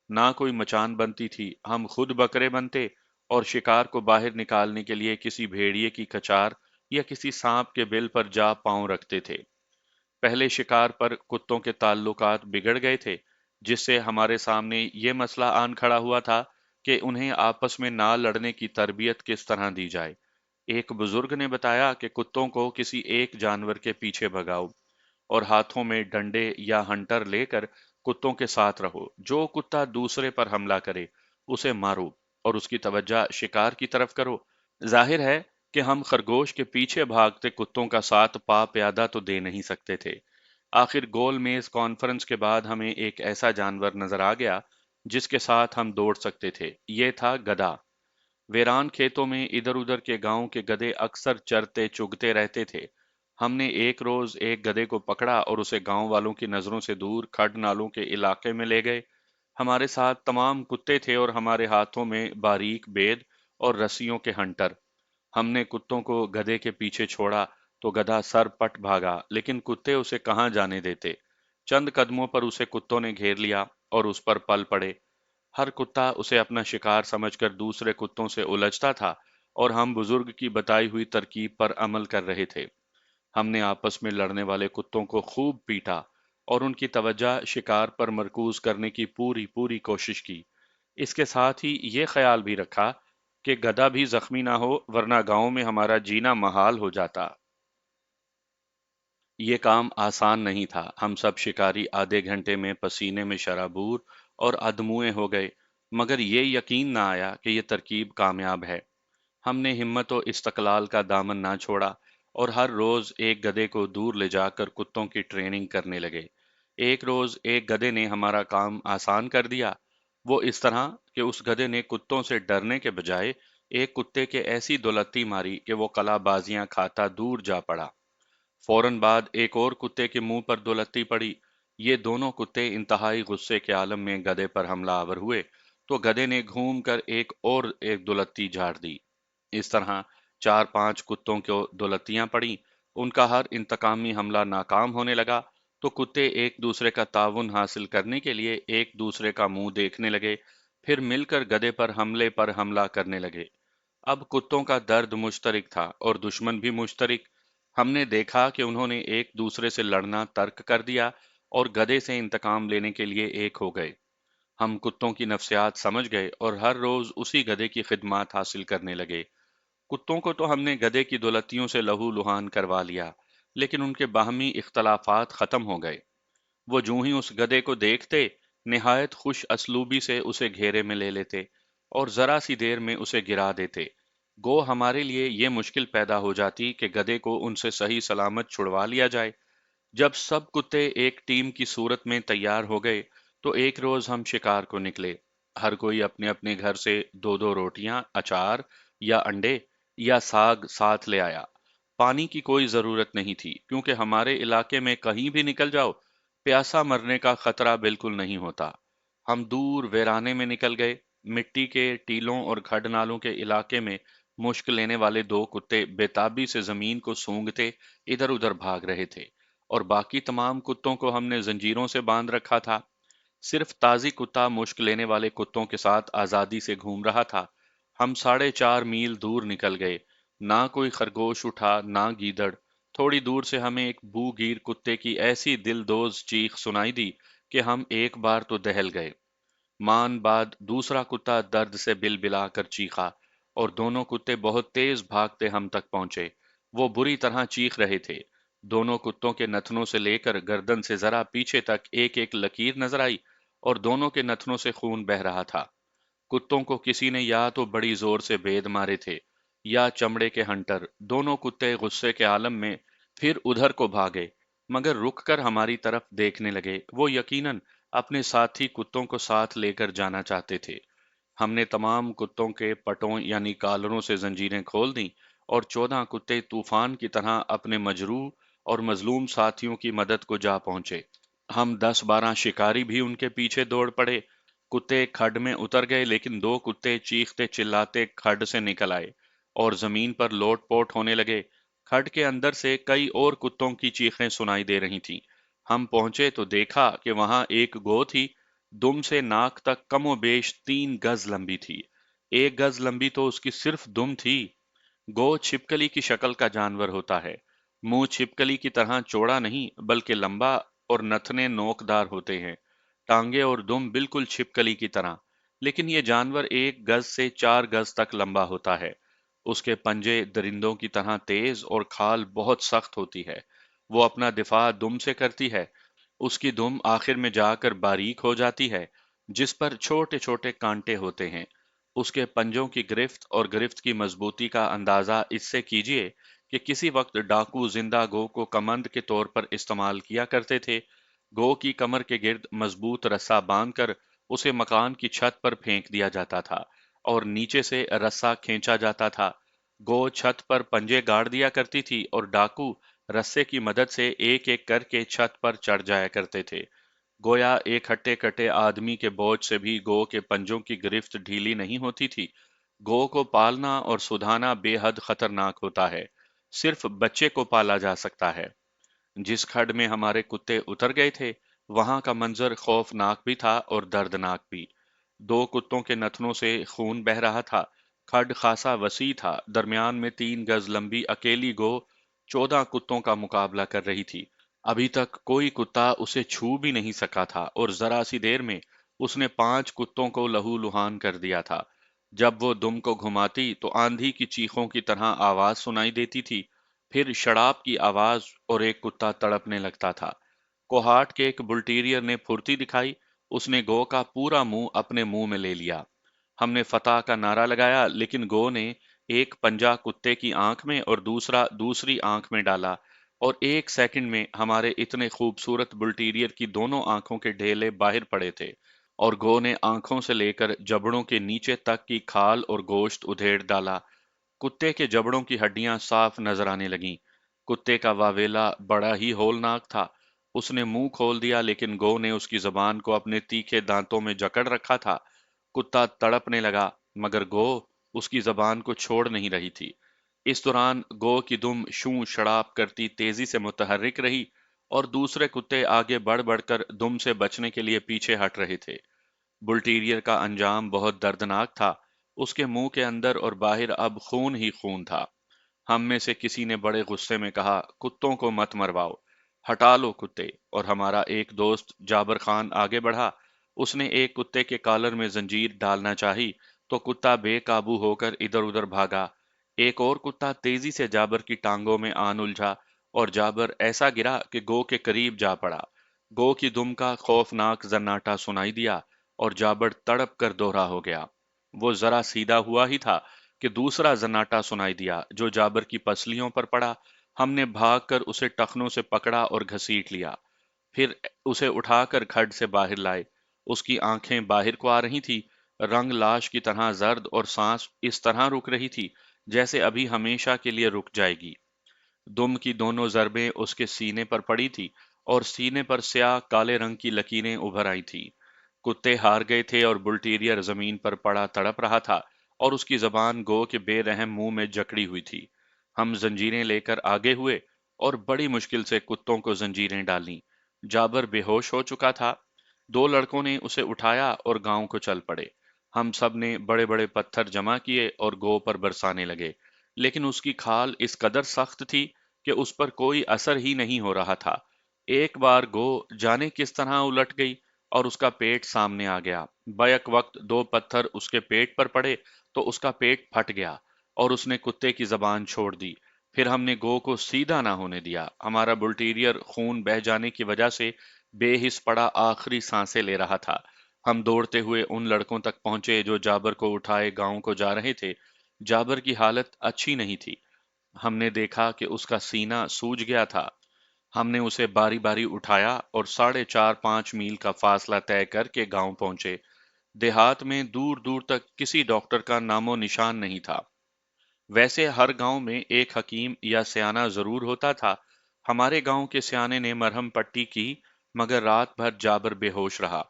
ना कोई मचान बनती थी। हम खुद बकरे बनते और शिकार को बाहर निकालने के लिए किसी भेड़िए की कचार या किसी सांप के बिल पर जा पांव रखते थे। पहले शिकार पर कुत्तों के ताल्लुकात बिगड़ गए थे, जिससे हमारे सामने ये मसला आन खड़ा हुआ था कि उन्हें आपस में ना लड़ने की तरबियत किस तरह दी जाए। एक बुजुर्ग ने बताया कि कुत्तों को किसी एक जानवर के पीछे भगाओ और हाथों में डंडे या हंटर लेकर कुत्तों के साथ रहो। जो कुत्ता दूसरे पर हमला करे उसे मारो और उसकी तवज्जो शिकार की तरफ करो। जाहिर है कि हम खरगोश के पीछे भागते कुत्तों का साथ पा प्यादा तो दे नहीं सकते थे। आखिर गोल मेज कॉन्फ्रेंस के बाद हमें एक ऐसा जानवर नजर आ गया जिसके साथ हम दौड़ सकते थे। ये था गधा। वेरान खेतों में इधर उधर के गांव के गधे अक्सर चरते चुगते रहते थे। हमने एक रोज एक गधे को पकड़ा और उसे गांव वालों की नजरों से दूर खड नालों के इलाके में ले गए। हमारे साथ तमाम कुत्ते थे और हमारे हाथों में बारीक बेद और रस्सियों के हंटर। हमने कुत्तों को गधे के पीछे छोड़ा तो गधा सर पट भागा, लेकिन कुत्ते उसे कहाँ जाने देते। चंद कदमों पर उसे कुत्तों ने घेर लिया और उस पर पल पड़े। हर कुत्ता उसे अपना शिकार समझकर दूसरे कुत्तों से उलझता था और हम बुजुर्ग की बताई हुई तरकीब पर अमल कर रहे थे। हमने आपस में लड़ने वाले कुत्तों को खूब पीटा और उनकी तवज्जो शिकार पर मरकूज करने की पूरी पूरी कोशिश की। इसके साथ ही ये ख्याल भी रखा कि गधा भी जख्मी ना हो, वरना गांव में हमारा जीना महाल हो जाता। ये काम आसान नहीं था। हम सब शिकारी आधे घंटे में पसीने में शराबूर और अधमुए हो गए, मगर ये यकीन ना आया कि ये तरकीब कामयाब है। हमने हिम्मत और इस्तकलाल का दामन ना छोड़ा और हर रोज एक गधे को दूर ले जाकर कुत्तों की ट्रेनिंग करने लगे। एक रोज एक गधे ने हमारा काम आसान कर दिया। वो इस तरह कि उस गधे ने कुत्तों से डरने के बजाय एक कुत्ते के ऐसी दौलत्ती मारी कि वो कलाबाजियां खाता दूर जा पड़ा। फौरन बाद एक और कुत्ते के मुंह पर दौलत्ती पड़ी। ये दोनों कुत्ते इंतहाई गुस्से के आलम में गधे पर हमलावर हुए तो गधे ने घूम कर एक दौलत्ती झाड़ दी। इस तरह चार पांच कुत्तों को दौलत्तियां पड़ी। उनका हर इंतकामी हमला नाकाम होने लगा तो कुत्ते एक दूसरे का ताउन हासिल करने के लिए एक दूसरे का मुंह देखने लगे, फिर मिलकर गधे पर हमला करने लगे। अब कुत्तों का दर्द मुश्तरक था और दुश्मन भी मुश्तरक। हमने देखा कि उन्होंने एक दूसरे से लड़ना तर्क कर दिया और गधे से इंतकाम लेने के लिए एक हो गए। हम कुत्तों की नफ्सियात समझ गए और हर रोज उसी गधे की खिदमत हासिल करने लगे। कुत्तों को तो हमने गधे की दौलतियों से लहू लुहान करवा लिया, लेकिन उनके बाहमी इख्तलाफात खत्म हो गए। वो जूं ही उस गधे को देखते, निहायत खुश असलूबी से उसे घेरे में ले लेते और जरा सी देर में उसे गिरा देते। गो हमारे लिए ये मुश्किल पैदा हो जाती कि गधे को उनसे सही सलामत छुड़वा लिया जाए। जब सब कुत्ते एक टीम की सूरत में तैयार हो गए, तो एक रोज हम शिकार को निकले। हर कोई अपने अपने घर से दो दो रोटियां, अचार या अंडे या साग साथ ले आया। पानी की कोई जरूरत नहीं थी, क्योंकि हमारे इलाके में कहीं भी निकल जाओ, प्यासा मरने का खतरा बिल्कुल नहीं होता। हम दूर वेराने में निकल गए। मिट्टी के टीलों और खड नालों के इलाके में मुश्क लेने वाले दो कुत्ते बेताबी से जमीन को सूंघते इधर उधर भाग रहे थे, और बाकी तमाम कुत्तों को हमने जंजीरों से बांध रखा था। सिर्फ ताजी कुत्ता मुश्क लेने वाले कुत्तों के साथ आजादी से घूम रहा था। हम 4.5 मील दूर निकल गए। ना कोई खरगोश उठा, ना गीदड़। थोड़ी दूर से हमें एक बूगीर कुत्ते की ऐसी दिलदोज चीख सुनाई दी कि हम एक बार तो दहल गए। मान बाद दूसरा कुत्ता दर्द से बिलबिलाकर चीखा, और दोनों कुत्ते बहुत तेज भागते हम तक पहुंचे। वो बुरी तरह चीख रहे थे। दोनों कुत्तों के नथनों से लेकर गर्दन से जरा पीछे तक एक एक लकीर नजर आई, और दोनों के नथनों से खून बह रहा था। कुत्तों को किसी ने या तो बड़ी जोर से बेद मारे थे, या चमड़े के हंटर। दोनों कुत्ते गुस्से के आलम में फिर उधर को भागे, मगर रुककर हमारी तरफ देखने लगे। वो यकीनन अपने साथी कुत्तों को साथ लेकर जाना चाहते थे। हमने तमाम कुत्तों के पटों यानी कॉलरों से जंजीरें खोल दी, और 14 कुत्ते तूफान की तरह अपने मजरूह और मजलूम साथियों की मदद को जा पहुंचे। हम 10-12 शिकारी भी उनके पीछे दौड़ पड़े। कुत्ते खड्ड में उतर गए, लेकिन दो कुत्ते चीखते चिल्लाते खड्ड से निकल आए और जमीन पर लोट-पोट होने लगे। खड्ड के अंदर से कई और कुत्तों की चीखें सुनाई दे रही थीं। हम पहुंचे तो देखा कि वहां एक गो थी। दुम से नाक तक कमोबेश 3 गज लंबी थी। 1 गज लंबी तो उसकी सिर्फ दुम थी। गो छिपकली की शक्ल का जानवर होता है। मुंह छिपकली की तरह चौड़ा नहीं, बल्कि लंबा, और नथने नोकदार होते हैं। टांगे और दुम बिल्कुल छिपकली की तरह। लेकिन ये जानवर 1 गज से 4 गज तक लंबा होता है। उसके पंजे दरिंदों की तरह तेज और खाल बहुत सख्त होती है। वो अपना दिफा दुम से करती है। उसकी दुम आखिर में जाकर बारीक हो जाती है, जिस पर छोटे छोटे कांटे होते हैं। उसके पंजों की गिरफ्त और गिरफ्त की मजबूती का अंदाजा इससे कीजिए कि किसी वक्त डाकू जिंदा गो को कमंद के तौर पर इस्तेमाल किया करते थे। गो की कमर के गिर्द मजबूत रस्सा बांधकर उसे मकान की छत पर फेंक दिया जाता था, और नीचे से रस्सा खींचा जाता था। गो छत पर पंजे गाड़ दिया करती थी, और डाकू रस्से की मदद से एक एक करके छत पर चढ़ जाया करते थे। गोया एक हट्टे कट्टे आदमी के बोझ से भी गो के पंजों की गिरफ्त ढीली नहीं होती थी। गो को पालना और सुधाना बेहद खतरनाक होता है। सिर्फ बच्चे को पाला जा सकता है। जिस खड्ड में हमारे कुत्ते उतर गए थे, वहां का मंजर खौफनाक भी था और दर्दनाक भी। दो कुत्तों के नथनों से खून बह रहा था। खड्ड खासा वसी था। दरमियान में 3 गज लंबी अकेली गो 14 कुत्तों का मुकाबला कर रही थी। अभी तक कोई कुत्ता उसे छू भी नहीं सका था, और जरा सी देर में उसने 5 कुत्तों को लहू लुहान कर दिया था। जब वो दुम को घुमाती तो आंधी की चीखों की तरह आवाज सुनाई देती थी, फिर शराब की आवाज, और एक कुत्ता तड़पने लगता था। कोहाट के एक बुल्टीरियर ने फुर्ती दिखाई। उसने गो का पूरा मुंह अपने मुंह में ले लिया। हमने फतह का नारा लगाया, लेकिन गो ने एक पंजा कुत्ते की आंख में और दूसरा दूसरी आंख में डाला, और 1 सेकंड में हमारे इतने खूबसूरत बुल्टीरियर की दोनों आंखों के ढेले बाहर पड़े थे, और गो ने आंखों से लेकर जबड़ों के नीचे तक की खाल और गोश्त उधेड़ डाला। कुत्ते के जबड़ों की हड्डियां साफ नजर आने लगीं। कुत्ते का वावेला बड़ा ही होलनाक था। उसने मुंह खोल दिया, लेकिन गो ने उसकी जबान को अपने तीखे दांतों में जकड़ रखा था। कुत्ता तड़पने लगा, मगर गो उसकी जबान को छोड़ नहीं रही थी। इस दौरान गो की दुम शूं शराब करती तेजी से मुतहर्रिक रही और दूसरे कुत्ते आगे बढ़ बढ़कर दुम से बचने के लिए पीछे हट रहे थे। बुल्टीरियर का अंजाम बहुत दर्दनाक था। उसके मुंह के अंदर और बाहर अब खून ही खून था। हम में से किसी ने बड़े गुस्से में कहा, कुत्तों को मत मरवाओ, हटा लो कुत्ते। और हमारा एक दोस्त जाबर खान आगे बढ़ा। उसने एक कुत्ते के कॉलर में जंजीर डालना चाही तो कुत्ता बेकाबू होकर इधर उधर भागा। एक और कुत्ता तेजी से जाबर की टांगों में आन उलझा और जाबर ऐसा गिरा कि गो के करीब जा पड़ा। गो की दुम का खौफनाक जन्नाटा सुनाई दिया और जाबर तड़प कर दोहरा हो गया। वो जरा सीधा हुआ ही था कि दूसरा जन्नाटा सुनाई दिया जो जाबर की पसलियों पर पड़ा। हमने भागकर उसे टखनों से पकड़ा और घसीट लिया। फिर उसे उठाकर खड्ड से बाहर लाए। उसकी आंखें बाहर को आ रही थी, रंग लाश की तरह जर्द और सांस इस तरह रुक रही थी जैसे अभी हमेशा के लिए रुक जाएगी। दुम की दोनों जरबें उसके सीने पर पड़ी थी और सीने पर स्याह काले रंग की लकीरें उभर आई थी। कुत्ते हार गए थे और बुल्टीरियर जमीन पर पड़ा तड़प रहा था और उसकी जबान गो के बेरहम मुंह में जकड़ी हुई थी। हम जंजीरें लेकर आगे हुए और बड़ी मुश्किल से कुत्तों को जंजीरें डालीं। जाबर बेहोश हो चुका था। दो लड़कों ने उसे उठाया और गांव को चल पड़े। हम सब ने बड़े बड़े पत्थर जमा किए और गो पर बरसाने लगे, लेकिन उसकी खाल इस कदर सख्त थी कि उस पर कोई असर ही नहीं हो रहा था। एक बार गो जाने किस तरह उलट गई और उसका पेट सामने आ गया। बैक वक्त दो पत्थर उसके पेट पर पड़े तो उसका पेट फट गया और उसने कुत्ते की जबान छोड़ दी। फिर हमने गो को सीधा ना होने दिया। हमारा बुल्टीरियर खून बह जाने की वजह से बेहिस पड़ा आखिरी सांसें ले रहा था। हम दौड़ते हुए उन लड़कों तक पहुंचे जो जाबर को उठाए गांव को जा रहे थे। जाबर की हालत अच्छी नहीं थी। हमने देखा कि उसका सीना सूज गया था। हमने उसे बारी बारी उठाया और 4.5-5 मील का फासला तय करके गांव पहुंचे। देहात में दूर दूर तक किसी डॉक्टर का नामो निशान नहीं था। वैसे हर गांव में एक हकीम या सियाना जरूर होता था। हमारे गांव के सियाने ने मरहम पट्टी की, मगर रात भर जाबर बेहोश रहा।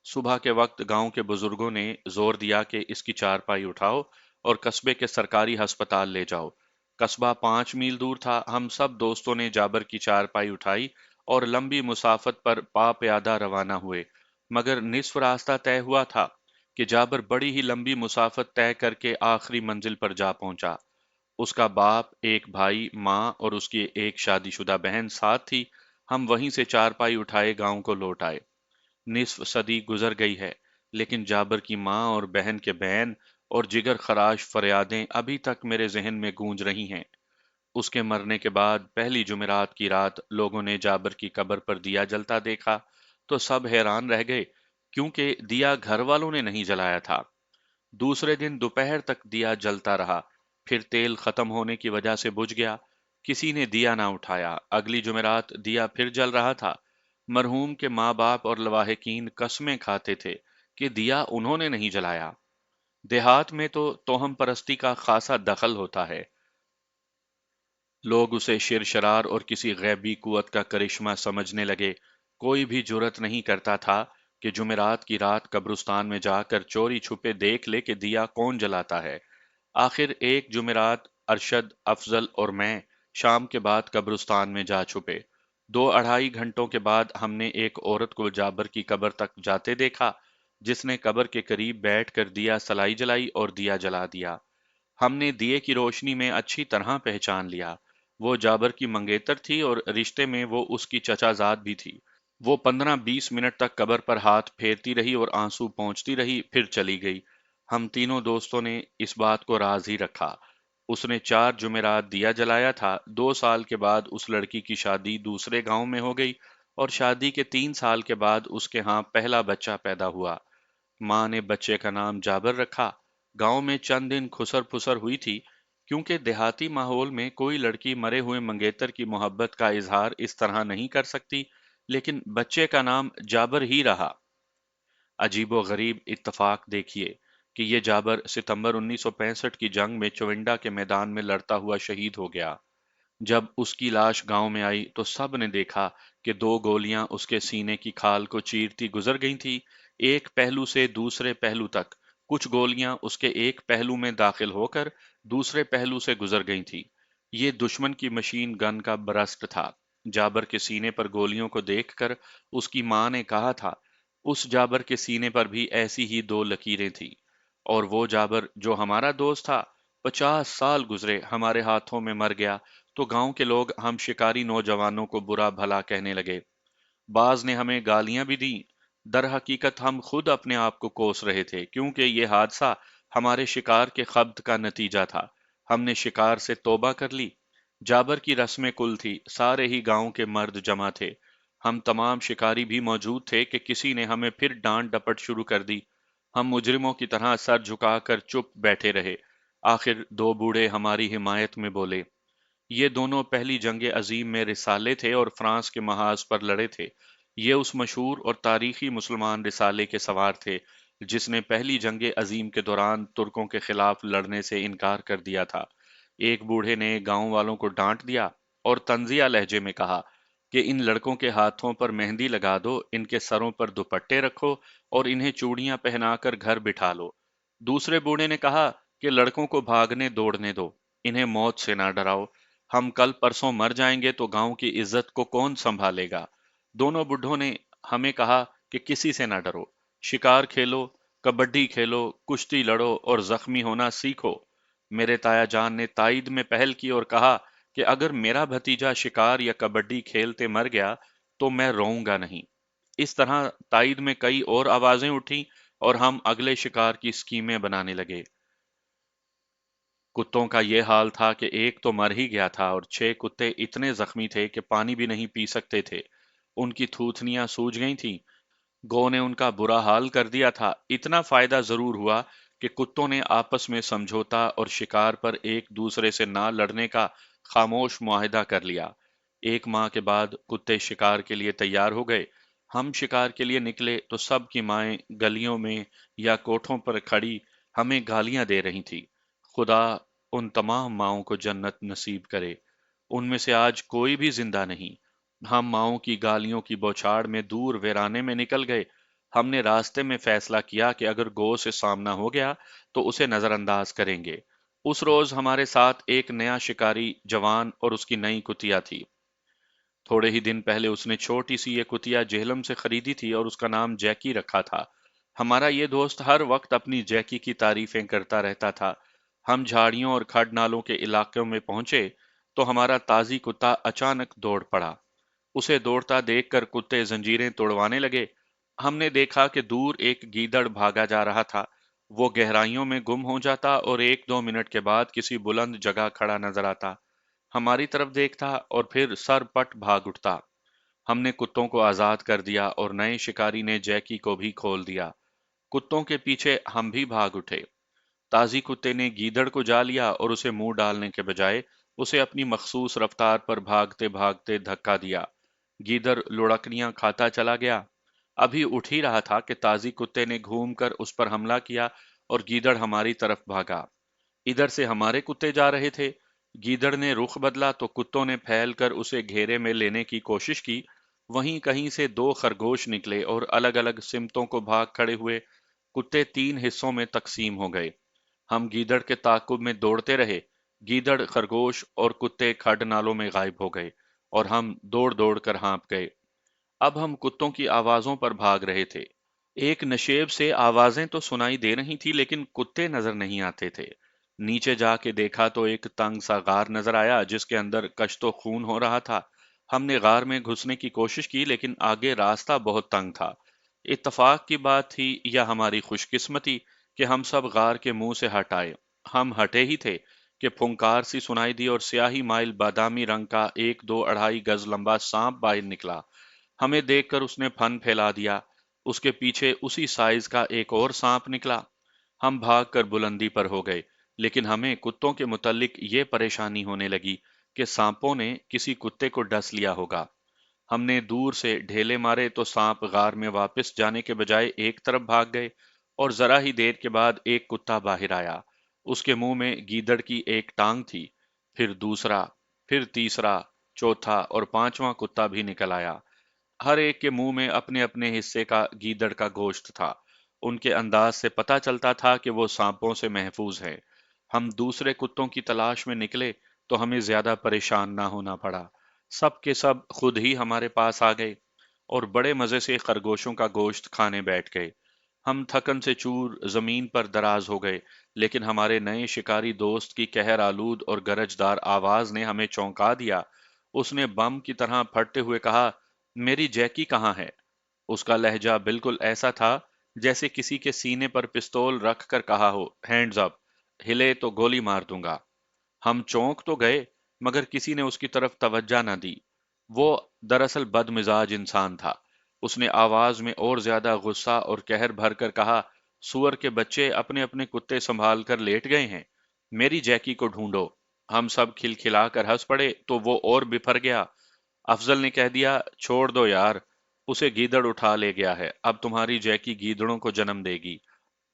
सुबह के वक्त गांव के बुजुर्गों ने जोर दिया कि इसकी चारपाई उठाओ और कस्बे के सरकारी अस्पताल ले जाओ। कस्बा 5 मील दूर था। हम सब दोस्तों ने जाबर की चारपाई उठाई और लंबी मुसाफत पर पा प्यादा रवाना हुए। मगर निस्फ रास्ता तय हुआ था कि जाबर बड़ी ही लंबी मुसाफत तय करके आखिरी मंजिल पर जा पहुंचा। उसका बाप, एक भाई, माँ और उसकी एक शादीशुदा बहन साथ थी। हम वहीं से चारपाई उठाए गांव को लौट आए। निस्फ सदी गुजर गई है, लेकिन जाबर की माँ और बहन के बैन और जिगर खराश फरियादें अभी तक मेरे जहन में गूंज रही हैं। उसके मरने के बाद पहली जुमेरात की रात लोगों ने जाबर की कब्र पर दिया जलता देखा तो सब हैरान रह गए, क्योंकि दिया घर वालों ने नहीं जलाया था। दूसरे दिन दोपहर तक दिया जलता रहा, फिर तेल खत्म होने की वजह से बुझ गया। किसी ने दिया ना उठाया। अगली जुमेरात दिया फिर जल रहा था। मरहूम के माँ बाप और लवाहिकीन कस्में खाते थे कि दिया उन्होंने नहीं जलाया। देहात में तो तोहम परस्ती का खासा दखल होता है। लोग उसे शिरशरार और किसी गैबी कुवत का करिश्मा समझने लगे। कोई भी जुर्रत नहीं करता था कि जुमेरात की रात कब्रिस्तान में जाकर चोरी छुपे देख ले कि दिया कौन जलाता है। आखिर एक जुमेरात अरशद, अफजल और मैं शाम के बाद कब्रिस्तान में जा छुपे। 2 अढ़ाई घंटों के बाद हमने एक औरत को जाबर की कब्र तक जाते देखा, जिसने कब्र के करीब बैठकर दिया सलाई जलाई और दिया जला दिया। हमने दिए की रोशनी में अच्छी तरह पहचान लिया। वो जाबर की मंगेतर थी और रिश्ते में वो उसकी चचाजाद भी थी। वो 15-20 मिनट तक कब्र पर हाथ फेरती रही और आंसू पोंछती रही, फिर चली गई। हम तीनों दोस्तों ने इस बात को राज ही रखा। उसने 4 जुमेरात दिया जलाया था। 2 साल के बाद उस लड़की की शादी दूसरे गांव में हो गई और शादी के 3 साल के बाद उसके यहाँ पहला बच्चा पैदा हुआ। माँ ने बच्चे का नाम जाबर रखा। गांव में चंद दिन खुसर फुसर हुई थी, क्योंकि देहाती माहौल में कोई लड़की मरे हुए मंगेतर की मोहब्बत का इजहार इस तरह नहीं कर सकती, लेकिन बच्चे का नाम जाबर ही रहा। अजीबो गरीब इत्तफाक देखिए कि ये जाबर सितंबर 1965 की जंग में चुविंडा के मैदान में लड़ता हुआ शहीद हो गया। जब उसकी लाश गांव में आई तो सब ने देखा कि 2 गोलियां उसके सीने की खाल को चीरती गुजर गई थी। एक पहलू से दूसरे पहलू तक کچھ گولیاں اس کے ایک پہلو میں داخل ہو کر دوسرے پہلو سے گزر گئی تھی۔ یہ دشمن کی مشین گن کا برسٹ تھا۔ جابر کے سینے پر گولیوں کو دیکھ کر اس کی ماں نے کہا تھا، اس جابر کے سینے پر بھی ایسی ہی دو لکیریں تھیں، اور وہ جابر جو ہمارا دوست تھا 50 سال گزرے ہمارے ہاتھوں میں مر گیا۔ تو گاؤں کے لوگ ہم شکاری نوجوانوں کو برا بھلا کہنے لگے۔ بعض نے ہمیں گالیاں بھی دیں۔ در حقیقت ہم خود اپنے آپ کو کوس رہے تھے، کیونکہ یہ حادثہ ہمارے شکار کے خبط کا نتیجہ تھا۔ ہم نے شکار سے توبہ کر لی۔ جابر کی رسم کل تھی، سارے ہی گاؤں کے مرد جمع تھے۔ ہم تمام شکاری بھی موجود تھے کہ کسی نے ہمیں پھر ڈانٹ ڈپٹ شروع کر دی۔ ہم مجرموں کی طرح سر جھکا کر چپ بیٹھے رہے۔ آخر دو بوڑھے ہماری حمایت میں بولے۔ یہ دونوں پہلی جنگ عظیم میں رسالے تھے اور فرانس کے محاذ پر لڑے تھے۔ یہ اس مشہور اور تاریخی مسلمان رسالے کے سوار تھے جس نے پہلی جنگ عظیم کے دوران ترکوں کے خلاف لڑنے سے انکار کر دیا تھا۔ ایک بوڑھے نے گاؤں والوں کو ڈانٹ دیا اور طنزیہ لہجے میں کہا کہ ان لڑکوں کے ہاتھوں پر مہندی لگا دو، ان کے سروں پر دوپٹے رکھو اور انہیں چوڑیاں پہنا کر گھر بٹھا لو۔ دوسرے بوڑھے نے کہا کہ لڑکوں کو بھاگنے دوڑنے دو، انہیں موت سے نہ ڈراؤ، ہم کل پرسوں مر جائیں گے تو گاؤں کی عزت کو کون سنبھالے گا؟ دونوں بڈھوں نے ہمیں کہا کہ کسی سے نہ ڈرو، شکار کھیلو، کبڈی کھیلو، کشتی لڑو اور زخمی ہونا سیکھو۔ میرے تایا جان نے تائید میں پہل کی اور کہا کہ اگر میرا بھتیجا شکار یا کبڈی کھیلتے مر گیا تو میں روؤں گا نہیں۔ اس طرح تائید میں کئی اور آوازیں اٹھیں اور ہم اگلے شکار کی اسکیمیں بنانے لگے۔ کتوں کا یہ حال تھا کہ ایک تو مر ہی گیا تھا اور 6 کتے اتنے زخمی تھے کہ پانی بھی نہیں پی سکتے تھے۔ ان کی تھوتنیاں سوج گئی تھیں۔ گو نے ان کا برا حال کر دیا تھا۔ اتنا فائدہ ضرور ہوا کہ کتوں نے آپس میں سمجھوتا اور شکار پر ایک دوسرے سے نہ لڑنے کا خاموش معاہدہ کر لیا۔ ایک ماہ کے بعد کتے شکار کے لیے تیار ہو گئے۔ ہم شکار کے لیے نکلے تو سب کی مائیں گلیوں میں یا کوٹھوں پر کھڑی ہمیں گالیاں دے رہی تھی۔ خدا ان تمام ماؤں کو جنت نصیب کرے۔ ان میں سے آج کوئی بھی زندہ نہیں۔ ہم ماؤں کی گالیوں کی بوچھاڑ میں دور ویرانے میں نکل گئے۔ ہم نے راستے میں فیصلہ کیا کہ اگر گو سے سامنا ہو گیا تو اسے نظر انداز کریں گے۔ اس روز ہمارے ساتھ ایک نیا شکاری جوان اور اس کی نئی کتیا تھی۔ تھوڑے ہی دن پہلے اس نے چھوٹی سی یہ کتیا جہلم سے خریدی تھی اور اس کا نام جیکی رکھا تھا۔ ہمارا یہ دوست ہر وقت اپنی جیکی کی تعریفیں کرتا رہتا تھا۔ ہم جھاڑیوں اور کھڈ نالوں کے علاقوں میں پہنچے تو ہمارا تازی کتا اچانک دوڑ پڑا۔ اسے دوڑتا دیکھ کر کتے زنجیریں توڑوانے لگے۔ ہم نے دیکھا کہ دور ایک گیدڑ بھاگا جا رہا تھا۔ وہ گہرائیوں میں گم ہو جاتا اور 1-2 منٹ کے بعد کسی بلند جگہ کھڑا نظر آتا، ہماری طرف دیکھتا اور پھر سر پٹ بھاگ اٹھتا۔ ہم نے کتوں کو آزاد کر دیا اور نئے شکاری نے جیکی کو بھی کھول دیا۔ کتوں کے پیچھے ہم بھی بھاگ اٹھے۔ تازی کتے نے گیدڑ کو جا لیا اور اسے منہ ڈالنے کے بجائے اسے اپنی مخصوص رفتار پر بھاگتے بھاگتے دھکا دیا۔ گیدڑ لڑکنیاں کھاتا چلا گیا۔ ابھی اٹھ ہی رہا تھا کہ تازی کتے نے گھوم کر اس پر حملہ کیا اور گیدڑ ہماری طرف بھاگا۔ ادھر سے ہمارے کتے جا رہے تھے۔ گیدڑ نے رخ بدلا تو کتوں نے پھیل کر اسے گھیرے میں لینے کی کوشش کی۔ وہیں کہیں سے 2 خرگوش نکلے اور الگ الگ سمتوں کو بھاگ کھڑے ہوئے۔ کتے 3 حصوں میں تقسیم ہو گئے۔ ہم گیدڑ کے تعاقب میں دوڑتے رہے۔ گیدڑ، خرگوش اور کتے کھڈ نالوں میں غائب ہو گئے اور ہم دوڑ دوڑ کر ہانپ گئے۔ اب ہم کتوں کی آوازوں پر بھاگ رہے تھے۔ ایک نشیب سے آوازیں تو سنائی دے رہی تھی لیکن کتے نظر نہیں آتے تھے۔ نیچے جا کے دیکھا تو ایک تنگ سا غار نظر آیا جس کے اندر کشت و خون ہو رہا تھا۔ ہم نے غار میں گھسنے کی کوشش کی لیکن آگے راستہ بہت تنگ تھا۔ اتفاق کی بات تھی یا ہماری خوش قسمتی کہ ہم سب غار کے منہ سے ہٹ آئے۔ ہم ہٹے ہی تھے کہ پھنکار سی سنائی دی اور سیاہی مائل بادامی رنگ کا 1-2-2.5 گز لمبا سانپ باہر نکلا۔ ہمیں دیکھ کر اس نے پھن پھیلا دیا۔ اس کے پیچھے اسی سائز کا ایک اور سانپ نکلا۔ ہم بھاگ کر بلندی پر ہو گئے لیکن ہمیں کتوں کے متعلق یہ پریشانی ہونے لگی کہ سانپوں نے کسی کتے کو ڈس لیا ہوگا۔ ہم نے دور سے ڈھیلے مارے تو سانپ غار میں واپس جانے کے بجائے ایک طرف بھاگ گئے اور ذرا ہی دیر کے بعد ایک کتا باہر آیا۔ اس کے منہ میں گیدڑ کی ایک ٹانگ تھی، پھر دوسرا، پھر تیسرا، چوتھا اور پانچواں کتا بھی نکل آیا۔ ہر ایک کے منہ میں اپنے اپنے حصے کا گیدڑ کا گوشت تھا۔ उनके अंदाज से पता चलता था कि वो सांपों से महफूज है। हम दूसरे कुत्तों की तलाश में निकले तो हमें ज्यादा परेशान ना होना पड़ा। सब के सब खुद ही हमारे पास आ गए और बड़े मजे से खरगोशों का गोश्त खाने बैठ गए। हम थकन से चूर जमीन पर दराज हो गए, लेकिन हमारे नए शिकारी दोस्त की कहर आलूद और गरजदार आवाज ने हमें चौंका दिया। उसने बम की तरह फटते हुए कहा, मेरी जैकी कहाँ है? उसका लहजा बिल्कुल ऐसा था जैसे किसी के सीने पर पिस्तौल रख कर कहा हो, हैंड्स अप, हिले तो गोली मार दूंगा। हम चौंक तो गए, मगर किसी ने उसकी तरफ तवज्जो न दी। वो दरअसल बदमिजाज इंसान था। उसने आवाज में और ज्यादा गुस्सा और कहर भर कर कहा, सुअर के बच्चे अपने अपने कुत्ते संभाल कर लेट गए हैं, मेरी जैकी को ढूंढो। हम सब खिलखिलाकर हंस पड़े तो वो और बिफर गया। अफजल ने कह दिया, छोड़ दो यार, उसे गीदड़ उठा ले गया है, अब तुम्हारी जैकी गीदड़ों को जन्म देगी।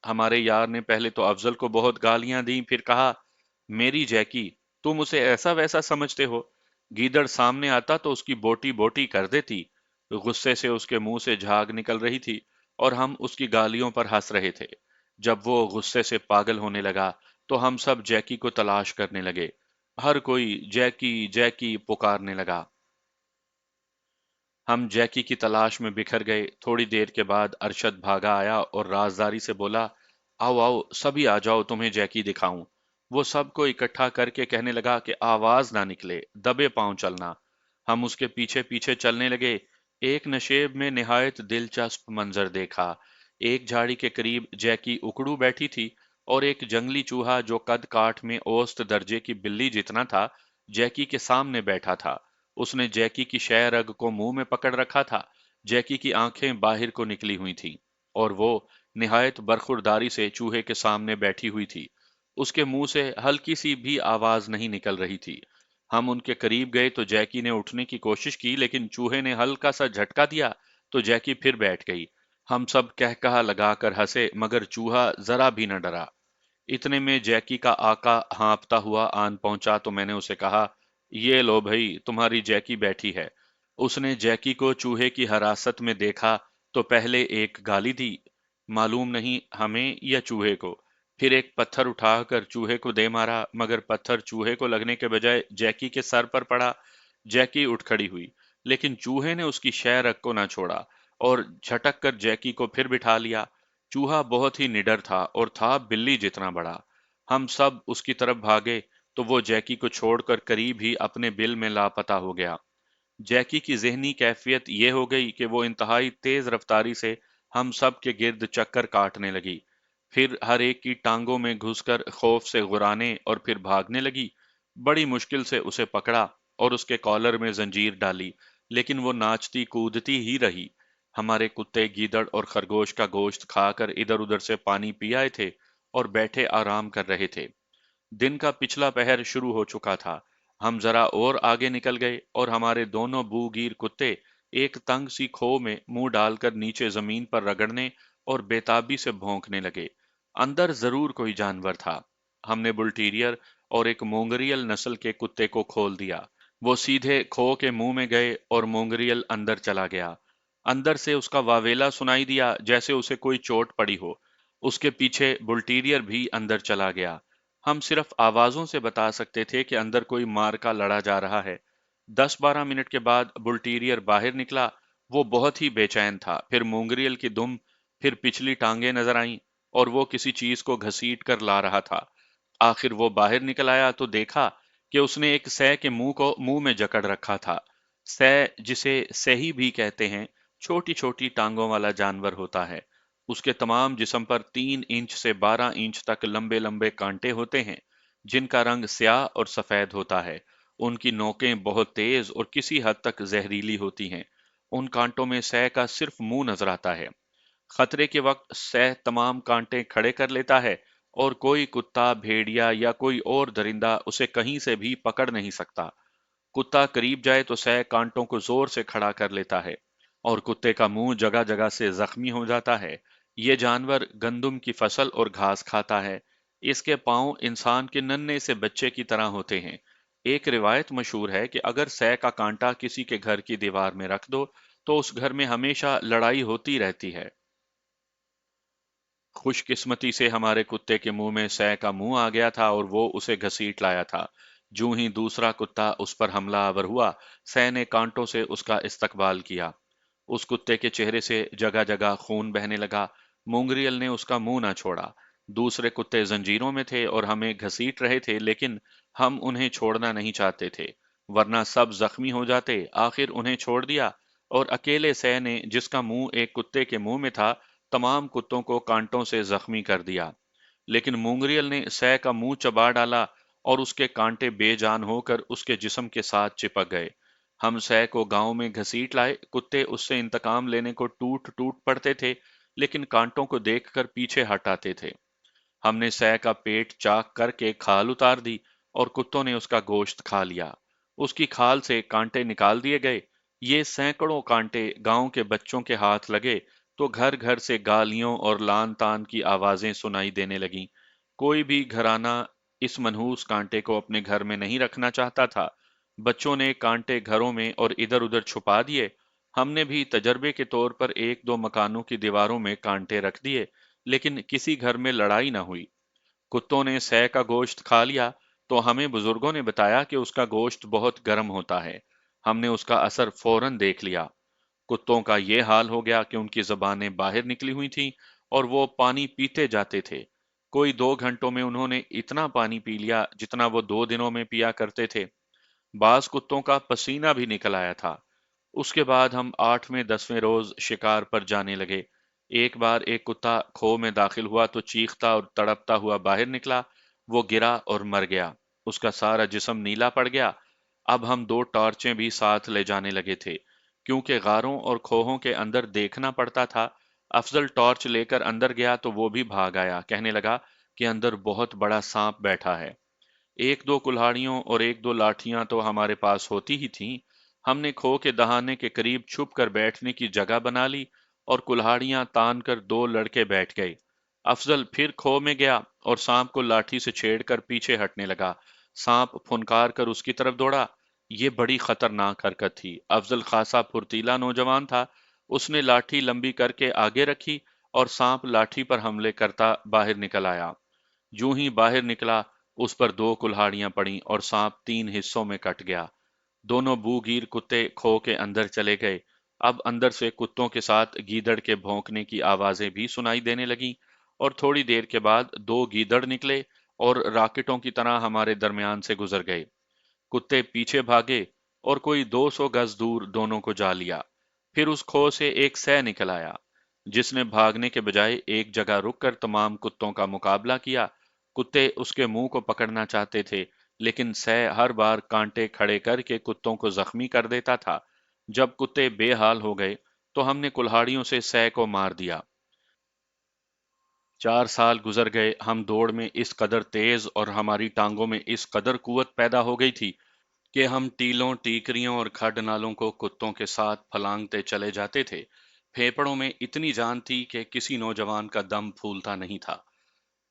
हमारे यार ने पहले तो अफजल को बहुत गालियां दी, फिर कहा, मेरी जैकी, तुम उसे ऐसा वैसा समझते हो? गीदड़ सामने आता तो उसकी बोटी बोटी कर देती। गुस्से से उसके मुंह से झाग निकल रही थी और हम उसकी गालियों पर हंस रहे थे। जब वो गुस्से से पागल होने लगा तो हम सब जैकी को तलाश करने लगे। हर कोई जैकी जैकी पुकारने लगा। हम जैकी की तलाश में बिखर गए। थोड़ी देर के बाद अरशद भागा आया और राजदारी से बोला, आओ आओ सभी आ जाओ, तुम्हें जैकी दिखाऊं। वो सबको इकट्ठा करके कहने लगा कि आवाज ना निकले, दबे पांव चलना। हम उसके पीछे पीछे चलने लगे। एक नशेब में निहायत दिलचस्प मंजर देखा। एक झाड़ी के करीब जैकी उकड़ू बैठी थी और एक जंगली चूहा जो कद काठ में औसत दर्जे की बिल्ली जितना था, जैकी के सामने बैठा था। उसने जैकी की शह रग को मुंह में पकड़ रखा था। जैकी की आंखें बाहर को निकली हुई थीं और वो निहायत बरखुरदारी से चूहे के सामने बैठी हुई थी। उसके मुंह से हल्की सी भी आवाज नहीं निकल रही थी। हम उनके करीब गए तो जैकी ने उठने की कोशिश की, लेकिन चूहे ने हल्का सा झटका दिया तो जैकी फिर बैठ गई। हम सब कहकहा लगाकर हंसे, मगर चूहा जरा भी न डरा। इतने में जैकी का आका हाँफता हुआ आन पहुंचा तो मैंने उसे कहा, ये लो भाई, तुम्हारी जैकी बैठी है। उसने जैकी को चूहे की हिरासत में देखा तो पहले एक गाली दी, मालूम नहीं हमें या चूहे को। फिर एक पत्थर उठाकर चूहे को दे मारा, मगर पत्थर चूहे को लगने के बजाय जैकी के सर पर पड़ा। जैकी उठ खड़ी हुई, लेकिन चूहे ने उसकी शह रग को ना छोड़ा और झटक कर जैकी को फिर बिठा लिया। चूहा बहुत ही निडर था और था बिल्ली जितना बड़ा। हम सब उसकी तरफ भागे तो वो जैकी को छोड़कर करीब ही अपने बिल में लापता हो गया। जैकी की ज़हनी कैफियत ये हो गई कि वो इंतहाई तेज रफ्तारी से हम सब के गिर्द चक्कर काटने लगी। फिर हर एक की टांगों में घुसकर खौफ से गुर्राने और फिर भागने लगी। बड़ी मुश्किल से उसे पकड़ा और उसके कॉलर में जंजीर डाली, लेकिन वो नाचती कूदती ही रही। हमारे कुत्ते गीदड़ और खरगोश का गोश्त खाकर इधर उधर से पानी पी आए थे और बैठे आराम कर रहे थे। दिन का पिछला पहर शुरू हो चुका था। हम जरा और आगे निकल गए और हमारे दोनों बूगीर कुत्ते एक तंग सी खो में मुंह डालकर नीचे जमीन पर रगड़ने और बेताबी से भौंकने लगे। अंदर जरूर कोई जानवर था। हमने बुलटीरियर और एक मोंगरियल नस्ल के कुत्ते को खोल दिया। वो सीधे खो के मुंह में गए और मोंगरियल अंदर चला गया। अंदर से उसका वावेला सुनाई दिया जैसे उसे कोई चोट पड़ी हो। उसके पीछे बुलटीरियर भी अंदर चला गया। हम सिर्फ आवाजों से बता सकते थे कि अंदर कोई मार का लड़ा जा रहा है। 10-12 मिनट के बाद बुलटीरियर बाहर निकला। वो बहुत ही बेचैन था। फिर मोंगरियल की दुम, फिर पिछली टांगें नजर आईं और वो किसी चीज को घसीट कर ला रहा था। आखिर वो बाहर निकल आया तो देखा कि उसने एक सै के मुंह को मुंह में जकड़ रखा था। सै, जिसे सही भी कहते हैं, छोटी छोटी टांगों वाला जानवर होता है। उसके तमाम जिस्म पर 3 इंच से 12 इंच तक लंबे लंबे कांटे होते हैं, जिनका रंग स्याह और सफेद होता है। उनकी नोकें बहुत तेज और किसी हद तक जहरीली होती हैं। उन कांटों में सै का सिर्फ मुंह नजर आता है। खतरे के वक्त सह तमाम कांटे खड़े कर लेता है और कोई कुत्ता, भेड़िया या कोई और दरिंदा उसे कहीं से भी पकड़ नहीं सकता। कुत्ता करीब जाए तो सह कांटों को जोर से खड़ा कर लेता है और कुत्ते का मुंह जगह जगह से जख्मी हो जाता है। ये जानवर गंदुम की फसल और घास खाता है। इसके पांव इंसान के नन्हे से बच्चे की तरह होते हैं। एक रिवायत मशहूर है कि अगर सह का कांटा किसी के घर की दीवार में रख दो तो उस घर में हमेशा लड़ाई होती रहती है। खुश किस्मती से हमारे कुत्ते के मुंह में सै का मुंह आ गया था और वो उसे घसीट लाया था। जूं ही दूसरा कुत्ता उस पर हमला आवर हुआ, सै ने कांटों से उसका इस्तकबाल किया। उस कुत्ते के चेहरे से जगह जगह खून बहने लगा। मूंगरियल ने उसका मुंह ना छोड़ा। दूसरे कुत्ते जंजीरों में थे और हमें घसीट रहे थे, लेकिन हम उन्हें छोड़ना नहीं चाहते थे, वरना सब जख्मी हो जाते। आखिर उन्हें छोड़ दिया और अकेले सै ने, जिसका मुंह एक कुत्ते के मुंह में था, तमाम कुत्तों को कांटों से जख्मी कर दिया। लेकिन मूंगरियल ने सै का मुंह चबा डाला और उसके कांटे बेजान होकर उसके जिस्म के साथ चिपक गए। हम सै को गांव में घसीट लाए। कुत्ते उससे इंतकाम लेने को टूट टूट पड़ते थे, लेकिन कांटों को देखकर पीछे हट आते थे। हमने सै का पेट चाक करके खाल उतार दी और कुत्तों ने उसका गोश्त खा लिया। उसकी खाल से कांटे निकाल दिए गए। ये सैकड़ों कांटे गांव के बच्चों के हाथ लगे तो घर घर से गालियों और लान तान की आवाजें सुनाई देने लगीं। कोई भी घराना इस मनहूस कांटे को अपने घर में नहीं रखना चाहता था। बच्चों ने कांटे घरों में और इधर उधर छुपा दिए। हमने भी तजर्बे के तौर पर एक दो मकानों की दीवारों में कांटे रख दिए, लेकिन किसी घर में लड़ाई न हुई। कुत्तों ने सै का गोश्त खा लिया तो हमें बुजुर्गों ने बताया कि उसका गोश्त बहुत गर्म होता है। हमने उसका असर फौरन देख लिया। कुत्तों का ये हाल हो गया कि उनकी जबानें बाहर निकली हुई थीं और वो पानी पीते जाते थे। कोई 2 घंटों में उन्होंने इतना पानी पी लिया जितना वो 2 दिनों में पिया करते थे। बाज कुत्तों का पसीना भी निकल आया था। उसके बाद हम 8वें 10वें रोज शिकार पर जाने लगे। एक बार एक कुत्ता खो में दाखिल हुआ तो चीखता और तड़पता हुआ बाहर निकला। वो गिरा और मर गया। उसका सारा जिस्म नीला पड़ गया। अब हम 2 टॉर्चें भी साथ ले जाने लगे थे, क्योंकि गारों और खोहों के अंदर देखना पड़ता था। अफजल टॉर्च लेकर अंदर गया तो वो भी भाग आया, कहने लगा कि अंदर बहुत बड़ा सांप बैठा है। एक दो कुल्हाड़ियों और एक दो लाठियां तो हमारे पास होती ही थीं। हमने खो के दहाने के करीब छुप कर बैठने की जगह बना ली और कुल्हाड़ियां तान कर 2 लड़के बैठ गए। अफजल फिर खो में गया और सांप को लाठी से छेड़कर पीछे हटने लगा। सांप फुनकार कर उसकी तरफ दौड़ा। ये बड़ी खतरनाक हरकत थी। अफजल खासा फुर्तीला नौजवान था। उसने लाठी लंबी करके आगे रखी और सांप लाठी पर हमले करता बाहर निकल आया। यूं ही बाहर निकला, उस पर 2 कुल्हाड़ियां पड़ीं और सांप 3 हिस्सों में कट गया। दोनों बूगीर कुत्ते खो के अंदर चले गए। अब अंदर से कुत्तों के साथ गीदड़ के भौंकने की आवाजें भी सुनाई देने लगीं और थोड़ी देर के बाद 2 गीदड़ निकले और रॉकेटों की तरह हमारे दरमियान से गुजर गए। कुत्ते पीछे भागे और कोई 200 गज दूर दोनों को जा लिया। फिर उस खो से एक सै निकल आया, जिसने भागने के बजाय एक जगह रुककर तमाम कुत्तों का मुकाबला किया। कुत्ते उसके मुंह को पकड़ना चाहते थे, लेकिन सै हर बार कांटे खड़े करके कुत्तों को जख्मी कर देता था। जब कुत्ते बेहाल हो गए तो हमने कुल्हाड़ियों से सै को मार दिया। 4 साल गुजर गए। हम दौड़ में इस कदर तेज और हमारी टांगों में इस कदर कुवत पैदा हो गई थी कि हम टीलों, टीकरियों और खड नालों को कुत्तों के साथ फलांगते चले जाते थे। फेफड़ों में इतनी जान थी कि किसी नौजवान का दम फूलता नहीं था।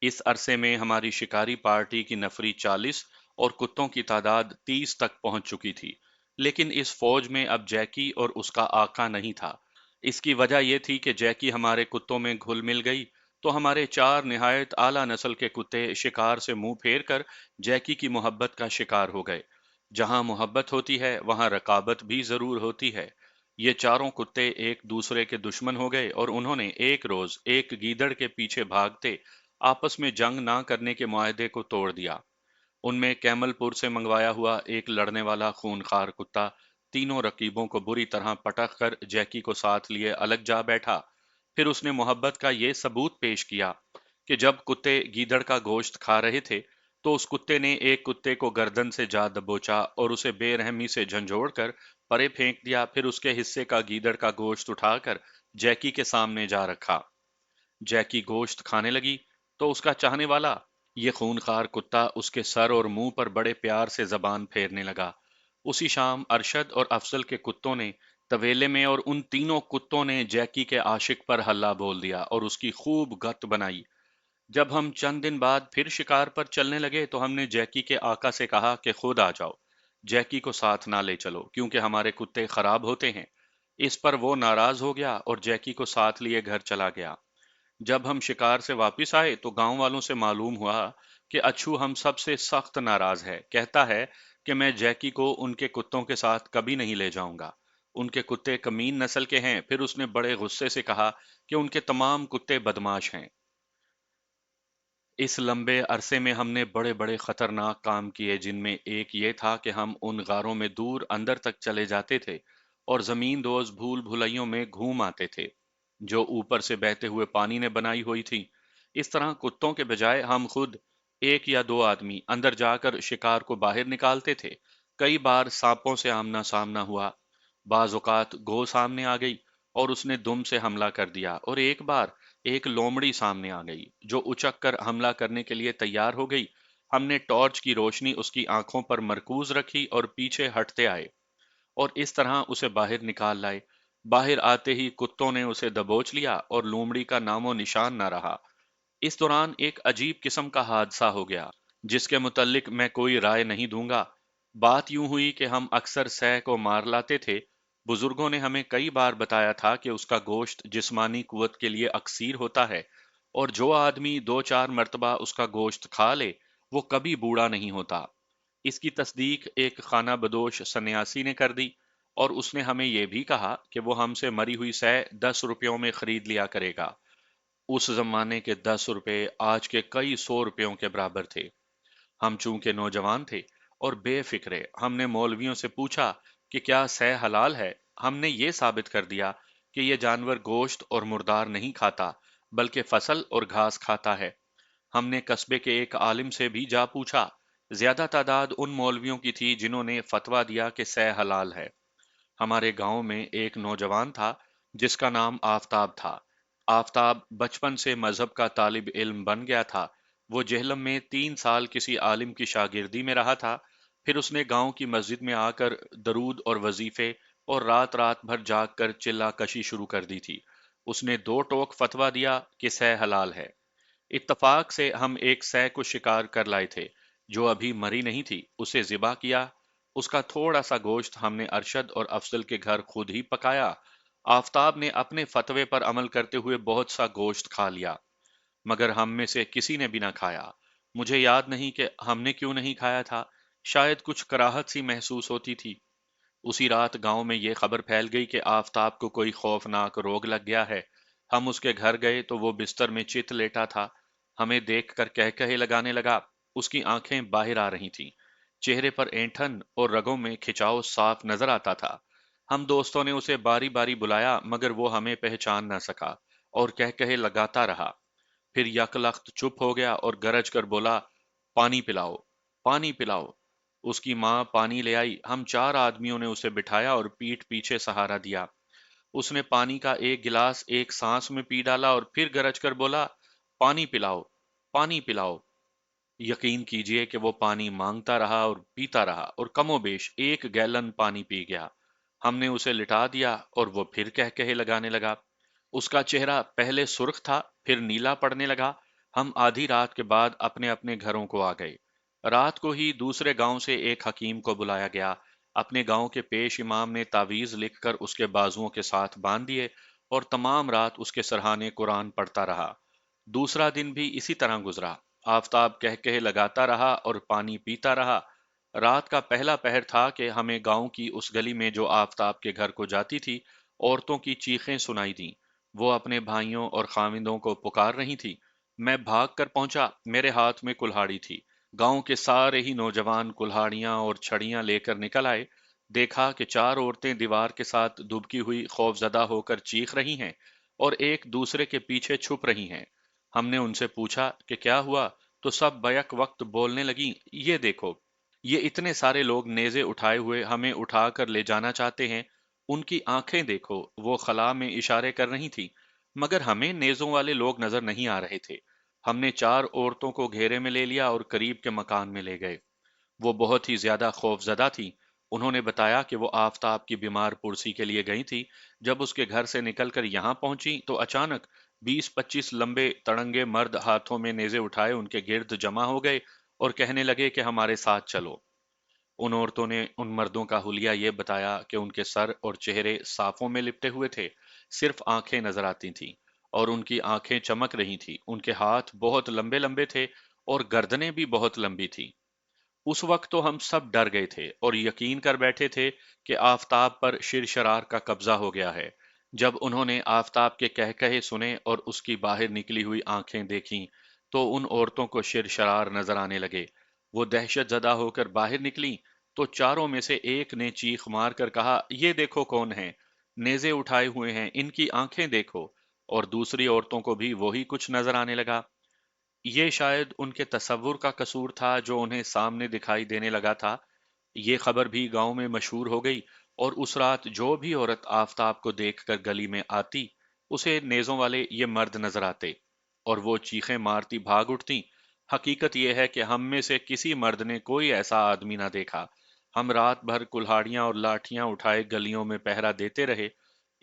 इस अरसे में हमारी शिकारी पार्टी की नफरी 40 और कुत्तों की तादाद 30 तक पहुंच चुकी थी। लेकिन इस फौज में अब जैकी और उसका आका नहीं था। इसकी वजह यह थी कि जैकी हमारे कुत्तों में घुल मिल गई तो हमारे 4 निहायत आला नस्ल के कुत्ते शिकार से मुंह फेर कर जैकी की मोहब्बत का शिकार हो गए। जहां मोहब्बत होती है वहां रकाबत भी जरूर होती है। ये चारों कुत्ते एक दूसरे के दुश्मन हो गए और उन्होंने एक रोज एक गीदड़ के पीछे भागते आपस में जंग ना करने के मुआहदे को तोड़ दिया। उनमें कैमलपुर से मंगवाया हुआ एक लड़ने वाला खूंखार कुत्ता तीनों रकीबों को बुरी तरह पटक कर जैकी को साथ लिए अलग जा बैठा। फिर उसने मोहब्बत का ये सबूत पेश किया कि जब कुत्ते गीदड़ का गोश्त खा रहे थे तो उस कुत्ते ने एक कुत्ते को गर्दन से जा दबोचा और उसे बेरहमी से झंझोड़ कर परे फेंक दिया। फिर उसके हिस्से का गीदड़ का गोश्त उठाकर जैकी के सामने जा रखा। जैकी गोश्त खाने लगी तो उसका चाहने वाला ये खूनखार कुत्ता उसके सर और मुंह पर बड़े प्यार से जबान फेरने लगा। उसी शाम अरशद और अफजल के कुत्तों ने तवेले में और उन तीनों कुत्तों ने जैकी के आशिक पर हल्ला बोल दिया और उसकी खूब गत बनाई। जब हम चंद दिन बाद फिर शिकार पर चलने लगे तो हमने जैकी के आका से कहा कि खुद आ जाओ, जैकी को साथ ना ले चलो क्योंकि हमारे कुत्ते खराब होते हैं। इस पर वो नाराज हो गया और जैकी को साथ लिए घर चला गया। जब हम शिकार से वापस आए तो गांव वालों से मालूम हुआ कि अच्छू हम सब से सख्त नाराज है। कहता है कि मैं जैकी को उनके कुत्तों के साथ कभी नहीं ले जाऊंगा। उनके कुत्ते कमीन नस्ल के हैं। फिर उसने बड़े गुस्से से कहा कि उनके तमाम कुत्ते बदमाश हैं। इस लंबे अरसे में हमने बड़े बड़े खतरनाक काम किए, जिनमें एक ये था कि हम उन गारों में दूर अंदर तक चले जाते थे और जमीन दोज भूल भुलैयों में घूम आते थे जो ऊपर से बहते हुए पानी ने बनाई हुई थी। इस तरह कुत्तों के बजाय हम खुद एक या दो आदमी अंदर जाकर शिकार को बाहर निकालते थे। कई बार सांपों से आमना सामना हुआ। बाज औकात गो सामने आ गई और उसने दुम से हमला कर दिया, और एक बार एक लोमड़ी सामने आ गई जो उचक कर हमला करने के लिए तैयार हो गई। हमने टॉर्च की रोशनी उसकी आंखों पर मरकूज रखी और पीछे हटते आए और इस तरह उसे बाहर निकाल लाए। बाहर आते ही कुत्तों ने उसे दबोच लिया और लोमड़ी का नामो निशान न रहा। इस दौरान एक अजीब किस्म का हादसा हो गया जिसके मुतल्लिक मैं कोई राय नहीं दूंगा। बात यूं हुई कि हम अक्सर सह को मार लाते थे। बुजुर्गों ने हमें कई बार बताया था कि उसका गोश्त जिस्मानी कुव्वत के लिए अक्सीर होता है, और जो आदमी दो चार मर्तबा उसका गोश्त खा ले वो कभी बूढ़ा नहीं होता। इसकी तस्दीक एक खाना बदोश सन्यासी ने कर दी, और उसने हमें यह भी कहा कि वो हमसे मरी हुई सह 10 रुपयों में खरीद लिया करेगा। उस जमाने के 10 रुपए आज के कई सौ रुपयों के बराबर थे। हम चूंकि नौजवान थे और बेफिक्रे, हमने मौलवियों से पूछा कि क्या सह हलाल है। हमने ये साबित कर दिया कि ये जानवर गोश्त और मुर्दार नहीं खाता, बल्कि फसल और घास खाता है। हमने कस्बे के एक आलिम से भी जा पूछा। ज्यादा तादाद उन मौलवियों की थी जिन्होंने फतवा दिया कि सह हलाल है। हमारे गांव में एक नौजवान था जिसका नाम आफताब था। आफताब बचपन से मजहब का तालिब इल्म बन गया था। वो जेहलम में 3 साल किसी आलिम की शागिर्दी में रहा था। फिर उसने गांव की मस्जिद में आकर दरूद और वजीफे और रात रात भर जाग कर चिल्ला कशी शुरू कर दी थी। उसने दो टोक फतवा दिया कि सह हलाल है। इत्तफाक से हम एक सै को शिकार कर लाए थे जो अभी मरी नहीं थी। उसे ज़िबा किया। उसका थोड़ा सा गोश्त हमने अरशद और अफजल के घर खुद ही पकाया। आफताब ने अपने फतवे पर अमल करते हुए बहुत सा गोश्त खा लिया, मगर हम में से किसी ने भी ना खाया। मुझे याद नहीं कि हमने क्यों नहीं खाया था। शायद कुछ कराहत सी महसूस होती थी। उसी रात गांव में ये खबर फैल गई कि आफताब को कोई खौफनाक रोग लग गया है। हम उसके घर गए तो वो बिस्तर में चित लेटा था। हमें देखकर कह कहे लगाने लगा। उसकी आंखें बाहर आ रही थीं। चेहरे पर ऐंठन और रगों में खिंचाव साफ नजर आता था। हम दोस्तों ने उसे बारी बारी बुलाया, मगर वो हमें पहचान न सका और कह कहे लगाता रहा। फिर यकलख्त चुप हो गया और गरज कर बोला, पानी पिलाओ, पानी पिलाओ। उसकी माँ पानी ले आई। हम चार आदमियों ने उसे बिठाया और पीठ पीछे सहारा दिया। उसने पानी का एक गिलास एक सांस में पी डाला और फिर गरज कर बोला, पानी पिलाओ, पानी पिलाओ। यकीन कीजिए कि वो पानी मांगता रहा और पीता रहा और कमोबेश 1 गैलन पानी पी गया। हमने उसे लिटा दिया और वो फिर कह कहे लगाने लगा। उसका चेहरा पहले सुर्ख था, फिर नीला पड़ने लगा। हम आधी रात के बाद अपने अपने घरों को आ गए। रात को ही दूसरे गांव से एक हकीम को बुलाया गया। अपने गांव के पेश इमाम ने तावीज लिखकर उसके बाजुओं के साथ बांध दिए और तमाम रात उसके सरहाने कुरान पढ़ता रहा। दूसरा दिन भी इसी तरह गुजरा। आफताब कह कहे लगाता रहा और पानी पीता रहा। रात का पहला पहर था कि हमें गांव की उस गली में जो आफताब के घर को जाती थी, औरतों की चीखें सुनाई दी। वो अपने भाइयों और खाविंदों को पुकार रही थी। मैं भाग कर पहुंचा। मेरे हाथ में कुल्हाड़ी थी। गांव के सारे ही नौजवान कुल्हाड़ियां और छड़ियां लेकर निकल आए। देखा कि चार औरतें दीवार के साथ दुबकी हुई खौफजदा होकर चीख रही हैं और एक दूसरे के पीछे छुप रही हैं। हमने उनसे पूछा कि क्या हुआ, तो सब बैक वक्त बोलने लगी, ये देखो, ये इतने सारे लोग नेज़े उठाए हुए हमें उठाकर ले जाना चाहते हैं। उनकी आंखें देखो, वो खला में इशारे कर रही थी, मगर हमें नेज़ों वाले लोग नजर नहीं आ रहे थे। हमने चार औरतों को घेरे में ले लिया और करीब के मकान में ले गए। वो बहुत ही ज्यादा खौफजदा थी। उन्होंने बताया कि वो आफताब की बीमार पुरसी के लिए गई थी। जब उसके घर से निकलकर यहाँ पहुंची तो अचानक 20-25 लंबे तड़ंगे मर्द हाथों में नेज़े उठाए उनके गिर्द जमा हो गए और कहने लगे कि हमारे साथ चलो। उन औरतों ने उन मर्दों का हुलिया ये बताया कि उनके सर और चेहरे साफों में लिपटे हुए थे, सिर्फ आंखें नजर आती थीं, और उनकी आंखें चमक रही थी। उनके हाथ बहुत लंबे लंबे थे और गर्दनें भी बहुत लंबी थी। उस वक्त तो हम सब डर गए थे और यकीन कर बैठे थे कि आफताब पर शिरशरार का कब्जा हो गया है। जब उन्होंने आफताब के कहकहे सुने और उसकी बाहर निकली हुई आंखें देखीं, तो उन औरतों को शिरशरार नजर आने लगे। वो दहशत जदा होकर बाहर निकली तो चारों में से एक ने चीख मार कर कहा, ये देखो कौन है, नेज़े उठाए हुए हैं, इनकी आंखें देखो। और दूसरी औरतों को भी वही कुछ नजर आने लगा। ये शायद उनके तसव्वुर का कसूर था जो उन्हें सामने दिखाई देने लगा था। ये खबर भी गांव में मशहूर हो गई और उस रात जो भी औरत आफताब को देखकर गली में आती, उसे नेज़ों वाले ये मर्द नजर आते और वो चीखें मारती भाग उठती। हकीकत यह है कि हम में से किसी मर्द ने कोई ऐसा आदमी ना देखा। हम रात भर कुल्हाड़ियां और लाठियां उठाए गलियों में पहरा देते रहे।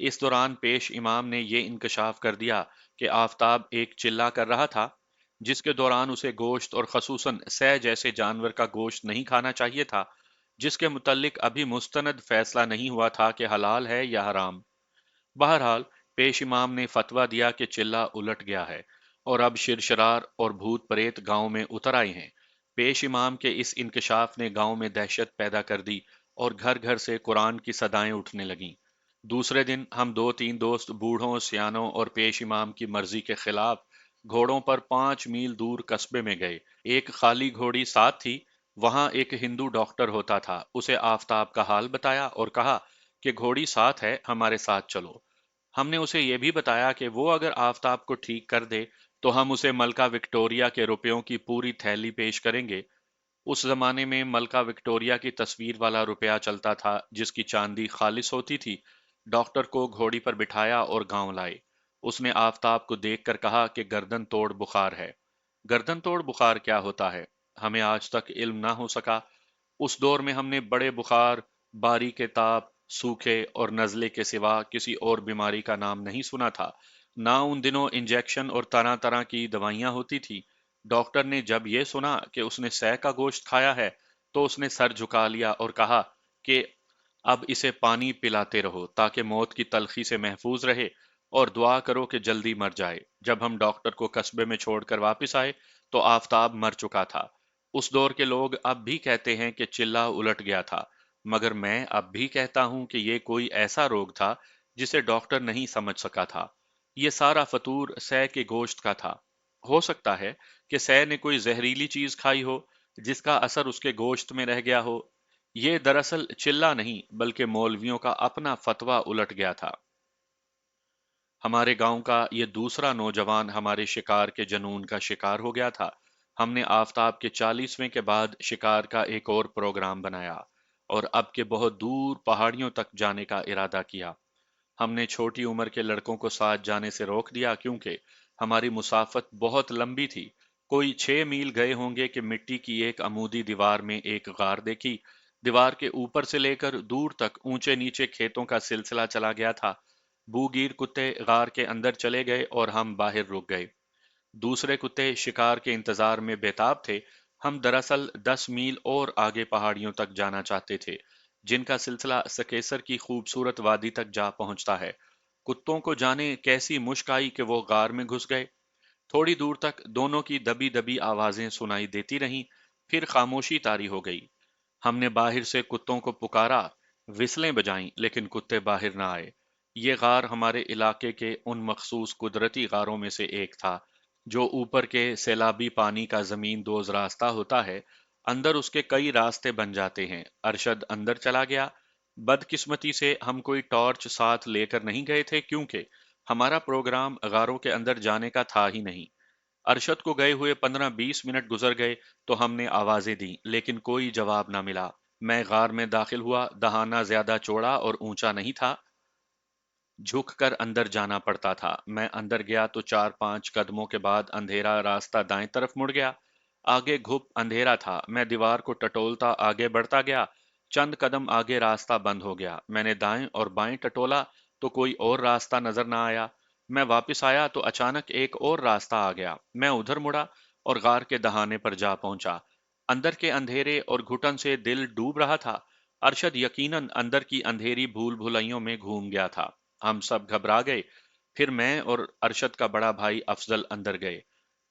इस दौरान पेश इमाम ने ये इंकशाफ कर दिया कि आफताब एक चिल्ला कर रहा था, जिसके दौरान उसे गोश्त और खसूसन सै जैसे जानवर का गोश्त नहीं खाना चाहिए था, जिसके मुतल्लिक अभी मुस्तनद फैसला नहीं हुआ था कि हलाल है या हराम। बहरहाल पेश इमाम ने फतवा दिया कि चिल्ला उलट गया है और अब शिरशरार और भूत प्रेत गांव में उतर आए हैं। पेश इमाम के इस इंकशाफ ने गांव में दहशत पैदा कर दी और घर घर से कुरान की सदाएं उठने लगीं। दूसरे दिन हम दो तीन दोस्त बूढ़ों, सियानों और पेश इमाम की मर्जी के खिलाफ घोड़ों पर 5 मील दूर कस्बे में गए। एक खाली घोड़ी साथ थी। वहां एक हिंदू डॉक्टर होता था। उसे आफताब का हाल बताया और कहा कि घोड़ी साथ है, हमारे साथ चलो। हमने उसे यह भी बताया कि वो अगर आफताब को ठीक कर दे तो हम उसे मलका विक्टोरिया के रुपयों की पूरी थैली पेश करेंगे। उस जमाने में मलका विक्टोरिया की तस्वीर वाला रुपया चलता था, जिसकी चांदी खालिस होती थी। डॉक्टर को घोड़ी पर बिठाया और गांव लाए। उसने आफताब को देखकर कहा कि गर्दन तोड़ बुखार है। गर्दन तोड़ बुखार क्या होता है, हमें आज तक इल्म ना हो सका। उस दौर में हमने बड़े बुखार, बारी के ताप, सूखे और नज़ले के सिवा किसी और बीमारी का नाम नहीं सुना था। ना उन दिनों इंजेक्शन और तरह तरह की दवाइयां होती थी। डॉक्टर ने जब यह सुना कि उसने सह का गोश्त खाया है, तो उसने सर झुका लिया और कहा कि अब इसे पानी पिलाते रहो ताकि मौत की तलखी से महफूज रहे, और दुआ करो कि जल्दी मर जाए। जब हम डॉक्टर को कस्बे में छोड़कर वापस आए तो आफताब मर चुका था। उस दौर के लोग अब भी कहते हैं कि चिल्ला उलट गया था, मगर मैं अब भी कहता हूं कि यह कोई ऐसा रोग था जिसे डॉक्टर नहीं समझ सका था। ये सारा फतूर सै के गोश्त का था। हो सकता है कि सै ने कोई जहरीली चीज खाई हो, जिसका असर उसके गोश्त में रह गया हो। ये दरअसल चिल्ला नहीं बल्कि मौलवियों का अपना फतवा उलट गया था। हमारे गांव का ये दूसरा नौजवान हमारे शिकार के जनून का शिकार हो गया था। हमने आफताब के 40वें के बाद शिकार का एक और प्रोग्राम बनाया और अब के बहुत दूर पहाड़ियों तक जाने का इरादा किया। हमने छोटी उम्र के लड़कों को साथ जाने से रोक दिया, क्योंकि हमारी मुसाफत बहुत लंबी थी। कोई 6 मील गए होंगे कि मिट्टी की एक अमूदी दीवार में एक गार देखी। दीवार के ऊपर से लेकर दूर तक ऊंचे नीचे खेतों का सिलसिला चला गया था। बूगीर कुत्ते गार के अंदर चले गए और हम बाहर रुक गए। दूसरे कुत्ते शिकार के इंतजार में बेताब थे। हम दरअसल 10 मील और आगे पहाड़ियों तक जाना चाहते थे, जिनका सिलसिला सकेसर की खूबसूरत वादी तक जा पहुंचता है। कुत्तों को जाने कैसी मुश्क आई कि वो गार में घुस गए। थोड़ी दूर तक दोनों की दबी दबी आवाजें सुनाई देती रहीं, फिर खामोशी तारी हो गई। हमने बाहर से कुत्तों को पुकारा, विस्लें बजाईं, लेकिन कुत्ते बाहर ना आए। ये गार हमारे इलाके के उन मखसूस कुदरती गारों में से एक था, जो ऊपर के सैलाबी पानी का जमीन दोज रास्ता होता है। अंदर उसके कई रास्ते बन जाते हैं। अरशद अंदर चला गया। बदकिस्मती से हम कोई टॉर्च साथ लेकर नहीं गए थे, क्योंकि हमारा प्रोग्राम गारों के अंदर जाने का था ही नहीं। अरशद को गए हुए 15-20 मिनट गुजर गए तो हमने आवाजें दी, लेकिन कोई जवाब ना मिला। मैं गार में दाखिल हुआ। दहाना ज्यादा चौड़ा और ऊंचा नहीं था, झुक कर अंदर जाना पड़ता था। मैं अंदर गया तो 4-5 कदमों के बाद अंधेरा रास्ता दाएं तरफ मुड़ गया। आगे घुप अंधेरा था। मैं दीवार को टटोलता आगे बढ़ता गया। चंद कदम आगे रास्ता बंद हो गया। मैंने दाएं और बाएं टटोला तो कोई और रास्ता नजर ना आया। मैं वापस आया तो अचानक एक और रास्ता आ गया। मैं उधर मुड़ा और गार के दहाने पर जा पहुंचा। अंदर के अंधेरे और घुटन से दिल डूब रहा था। अरशद यकीनन अंदर की अंधेरी भूल भुलैयों में घूम गया था। हम सब घबरा गए। پھر میں اور ارشد کا بڑا بھائی افضل اندر گئے۔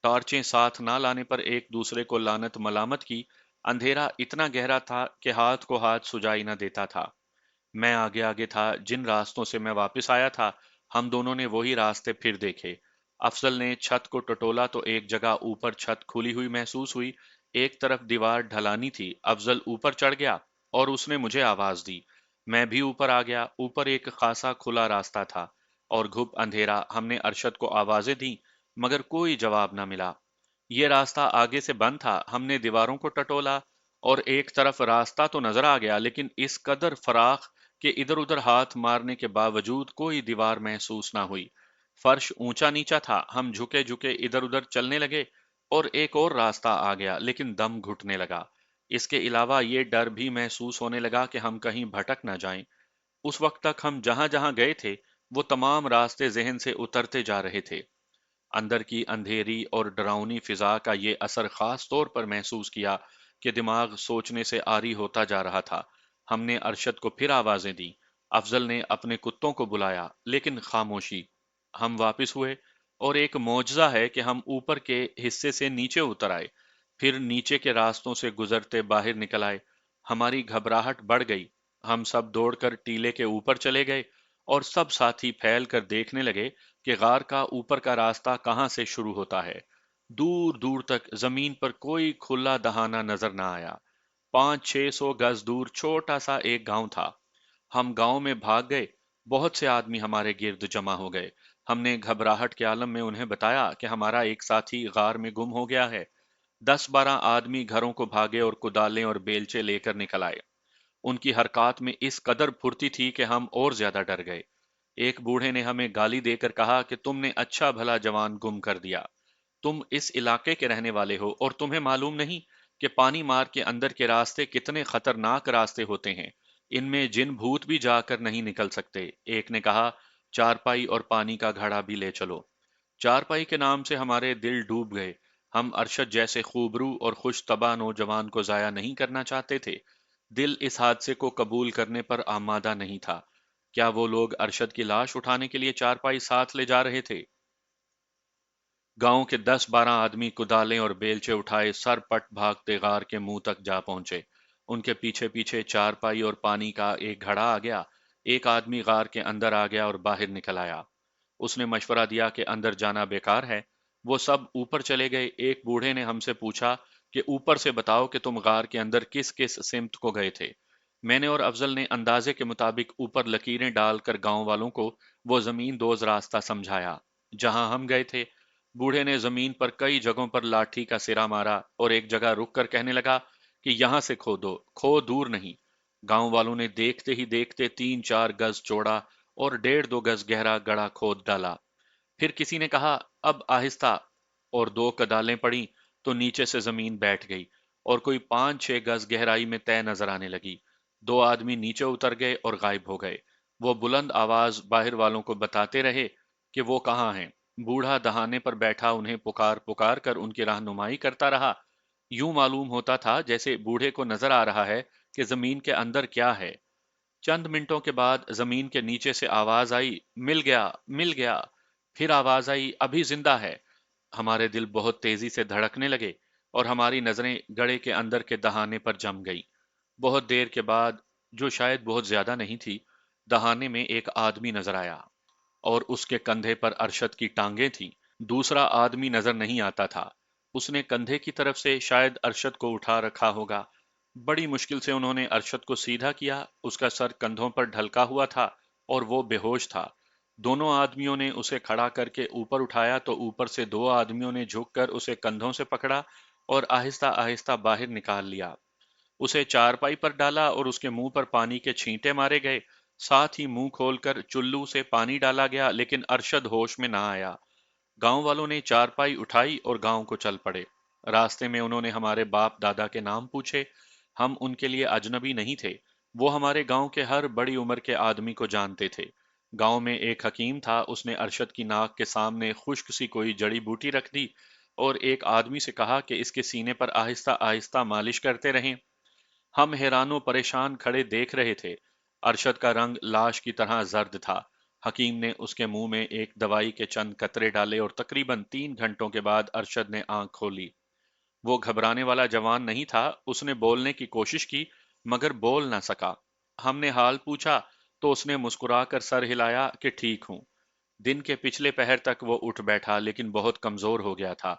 ٹارچیں ساتھ نہ لانے پر ایک دوسرے کو لعنت ملامت کی۔ اندھیرا اتنا گہرا تھا کہ ہاتھ کو ہاتھ سجائی نہ دیتا تھا۔ میں آگے آگے تھا، جن راستوں سے میں واپس آیا تھا ہم دونوں نے وہی راستے پھر دیکھے۔ افضل نے چھت کو ٹٹولا تو ایک جگہ اوپر چھت کھلی ہوئی محسوس ہوئی، ایک طرف دیوار ڈھلانی تھی۔ افضل اوپر چڑھ گیا اور اس نے مجھے آواز دی، میں بھی اوپر آ گیا۔ اوپر ایک خاصا کھلا راستہ تھا اور گھپ اندھیرا۔ ہم نے ارشد کو آوازیں دیں مگر کوئی جواب نہ ملا۔ یہ راستہ آگے سے بند تھا۔ ہم نے دیواروں کو ٹٹولا اور ایک طرف راستہ تو نظر آ گیا لیکن اس قدر فراخ کہ ادھر ادھر ہاتھ مارنے کے باوجود کوئی دیوار محسوس نہ ہوئی۔ فرش اونچا نیچا تھا۔ ہم جھکے جھکے ادھر ادھر چلنے لگے اور ایک اور راستہ آ گیا لیکن دم گھٹنے لگا۔ اس کے علاوہ یہ ڈر بھی محسوس ہونے لگا کہ ہم کہیں بھٹک نہ جائیں۔ اس وقت تک ہم جہاں جہاں گئے تھے وہ تمام راستے ذہن سے اترتے جا رہے تھے۔ اندر کی اندھیری اور ڈراؤنی فضا کا یہ اثر خاص طور پر محسوس کیا کہ دماغ سوچنے سے عاری ہوتا جا رہا تھا۔ ہم نے ارشد کو پھر آوازیں دیں، افضل نے اپنے کتوں کو بلایا لیکن خاموشی۔ ہم واپس ہوئے اور ایک معجزہ ہے کہ ہم اوپر کے حصے سے نیچے اتر آئے، پھر نیچے کے راستوں سے گزرتے باہر نکل آئے۔ ہماری گھبراہٹ بڑھ گئی۔ ہم سب دوڑ کر ٹیلے کے اوپر چلے گئے اور سب ساتھی پھیل کر دیکھنے لگے کہ غار کا اوپر کا راستہ کہاں سے شروع ہوتا ہے۔ دور دور تک زمین پر کوئی کھلا دہانہ نظر نہ آیا۔ 500-600 گز دور چھوٹا سا ایک گاؤں تھا۔ ہم گاؤں میں بھاگ گئے۔ بہت سے آدمی ہمارے گرد جمع ہو گئے۔ ہم نے گھبراہٹ کے عالم میں انہیں بتایا کہ ہمارا ایک ساتھی غار میں گم ہو گیا ہے۔ 10-12 آدمی گھروں کو بھاگے اور کدالیں اور بیلچے لے کر نکل آئے۔ ان کی حرکات میں اس قدر پھرتی تھی کہ ہم اور زیادہ ڈر گئے۔ ایک بوڑھے نے ہمیں گالی دے کر کہا کہ تم نے اچھا بھلا جوان گم کر دیا۔ تم اس علاقے کے رہنے والے ہو اور تمہیں معلوم نہیں کہ پانی مار کے اندر کے راستے کتنے خطرناک راستے ہوتے ہیں۔ ان میں جن بھوت بھی جا کر نہیں نکل سکتے۔ ایک نے کہا چارپائی اور پانی کا گھڑا بھی لے چلو۔ چارپائی کے نام سے ہمارے دل ڈوب گئے۔ ہم ارشد جیسے خوبرو اور خوش طبع نوجوان کو ضائع نہیں کرنا چاہتے تھے۔ دل اس حادثے کو قبول کرنے پر آمادہ نہیں تھا۔ کیا وہ لوگ ارشد کی لاش اٹھانے کے لیے چارپائی ساتھ لے جا رہے تھے؟ گاؤں کے 10-12 آدمی کدالیں اور بیلچے اٹھائے سر پٹ بھاگتے غار کے منہ تک جا پہنچے۔ ان کے پیچھے پیچھے چارپائی اور پانی کا ایک گھڑا آ گیا۔ ایک آدمی غار کے اندر آ گیا اور باہر نکل آیا۔ اس نے مشورہ دیا کہ اندر جانا بیکار ہے۔ وہ سب اوپر چلے گئے۔ ایک بوڑھے نے ہم سے پوچھا کہ اوپر سے بتاؤ کہ تم غار کے اندر کس کس سمت کو گئے تھے۔ میں نے اور افضل نے اندازے کے مطابق اوپر لکیریں ڈال کر گاؤں والوں کو وہ زمین دوز راستہ سمجھایا جہاں ہم گئے تھے۔ بوڑھے نے زمین پر کئی جگہوں پر لاٹھی کا سرا مارا اور ایک جگہ رک کر کہنے لگا کہ یہاں سے کھودو، کھو دور نہیں۔ گاؤں والوں نے دیکھتے ہی دیکھتے 3-4 گز چوڑا اور 1.5-2 گز گہرا گڑھا کھود ڈالا۔ پھر کسی نے کہا اب آہستہ، اور 2 کدالیں پڑیں تو نیچے سے زمین بیٹھ گئی اور کوئی 5-6 گز گہرائی میں طے نظر آنے لگی۔ 2 آدمی نیچے اتر گئے اور غائب ہو گئے۔ وہ بلند آواز باہر والوں کو بتاتے رہے کہ وہ کہاں ہیں۔ بوڑھا دہانے پر بیٹھا انہیں پکار پکار کر ان کی رہنمائی کرتا رہا۔ یوں معلوم ہوتا تھا جیسے بوڑھے کو نظر آ رہا ہے کہ زمین کے اندر کیا ہے۔ چند منٹوں کے بعد زمین کے نیچے سے آواز آئی، مل گیا، مل گیا۔ پھر آواز آئی، ابھی زندہ ہے۔ ہمارے دل بہت تیزی سے دھڑکنے لگے اور ہماری نظریں گڑھے کے اندر کے دہانے پر جم گئی۔ بہت دیر کے بعد، جو شاید بہت زیادہ نہیں تھی، دہانے میں ایک آدمی نظر آیا اور اس کے کندھے پر ارشد کی ٹانگیں تھیں۔ دوسرا آدمی نظر نہیں آتا تھا۔ اس نے کندھے کی طرف سے شاید ارشد کو اٹھا رکھا ہوگا۔ بڑی مشکل سے انہوں نے ارشد کو سیدھا کیا۔ اس کا سر کندھوں پر ڈھلکا ہوا تھا اور وہ بے ہوش تھا۔ دونوں آدمیوں نے اسے کھڑا کر کے اوپر اٹھایا تو اوپر سے 2 آدمیوں نے جھک کر اسے کندھوں سے پکڑا اور آہستہ آہستہ باہر نکال لیا۔ اسے چارپائی پر ڈالا اور اس کے منہ پر پانی کے چھینٹے مارے گئے۔ ساتھ ہی منہ کھول کر چلو سے پانی ڈالا گیا لیکن ارشد ہوش میں نہ آیا۔ گاؤں والوں نے چارپائی اٹھائی اور گاؤں کو چل پڑے۔ راستے میں انہوں نے ہمارے باپ دادا کے نام پوچھے۔ ہم ان کے لیے اجنبی نہیں تھے۔ وہ ہمارے گاؤں کے ہر بڑی عمر کے آدمی کو جانتے تھے۔ گاؤں میں ایک حکیم تھا، اس نے ارشد کی ناک کے سامنے خشک سی کوئی جڑی بوٹی رکھ دی اور ایک آدمی سے کہا کہ اس کے سینے پر آہستہ آہستہ مالش کرتے رہیں۔ ہم حیران و پریشان کھڑے دیکھ رہے تھے۔ ارشد کا رنگ لاش کی طرح زرد تھا۔ حکیم نے اس کے منہ میں ایک دوائی کے چند قطرے ڈالے اور تقریباً 3 گھنٹوں کے بعد ارشد نے آنکھ کھولی۔ وہ گھبرانے والا جوان نہیں تھا، اس نے بولنے کی کوشش کی مگر بول نہ سکا۔ ہم نے حال پوچھا تو اس نے مسکرا کر سر ہلایا کہ ٹھیک ہوں۔ دن کے پچھلے پہر تک وہ اٹھ بیٹھا لیکن بہت کمزور ہو گیا تھا۔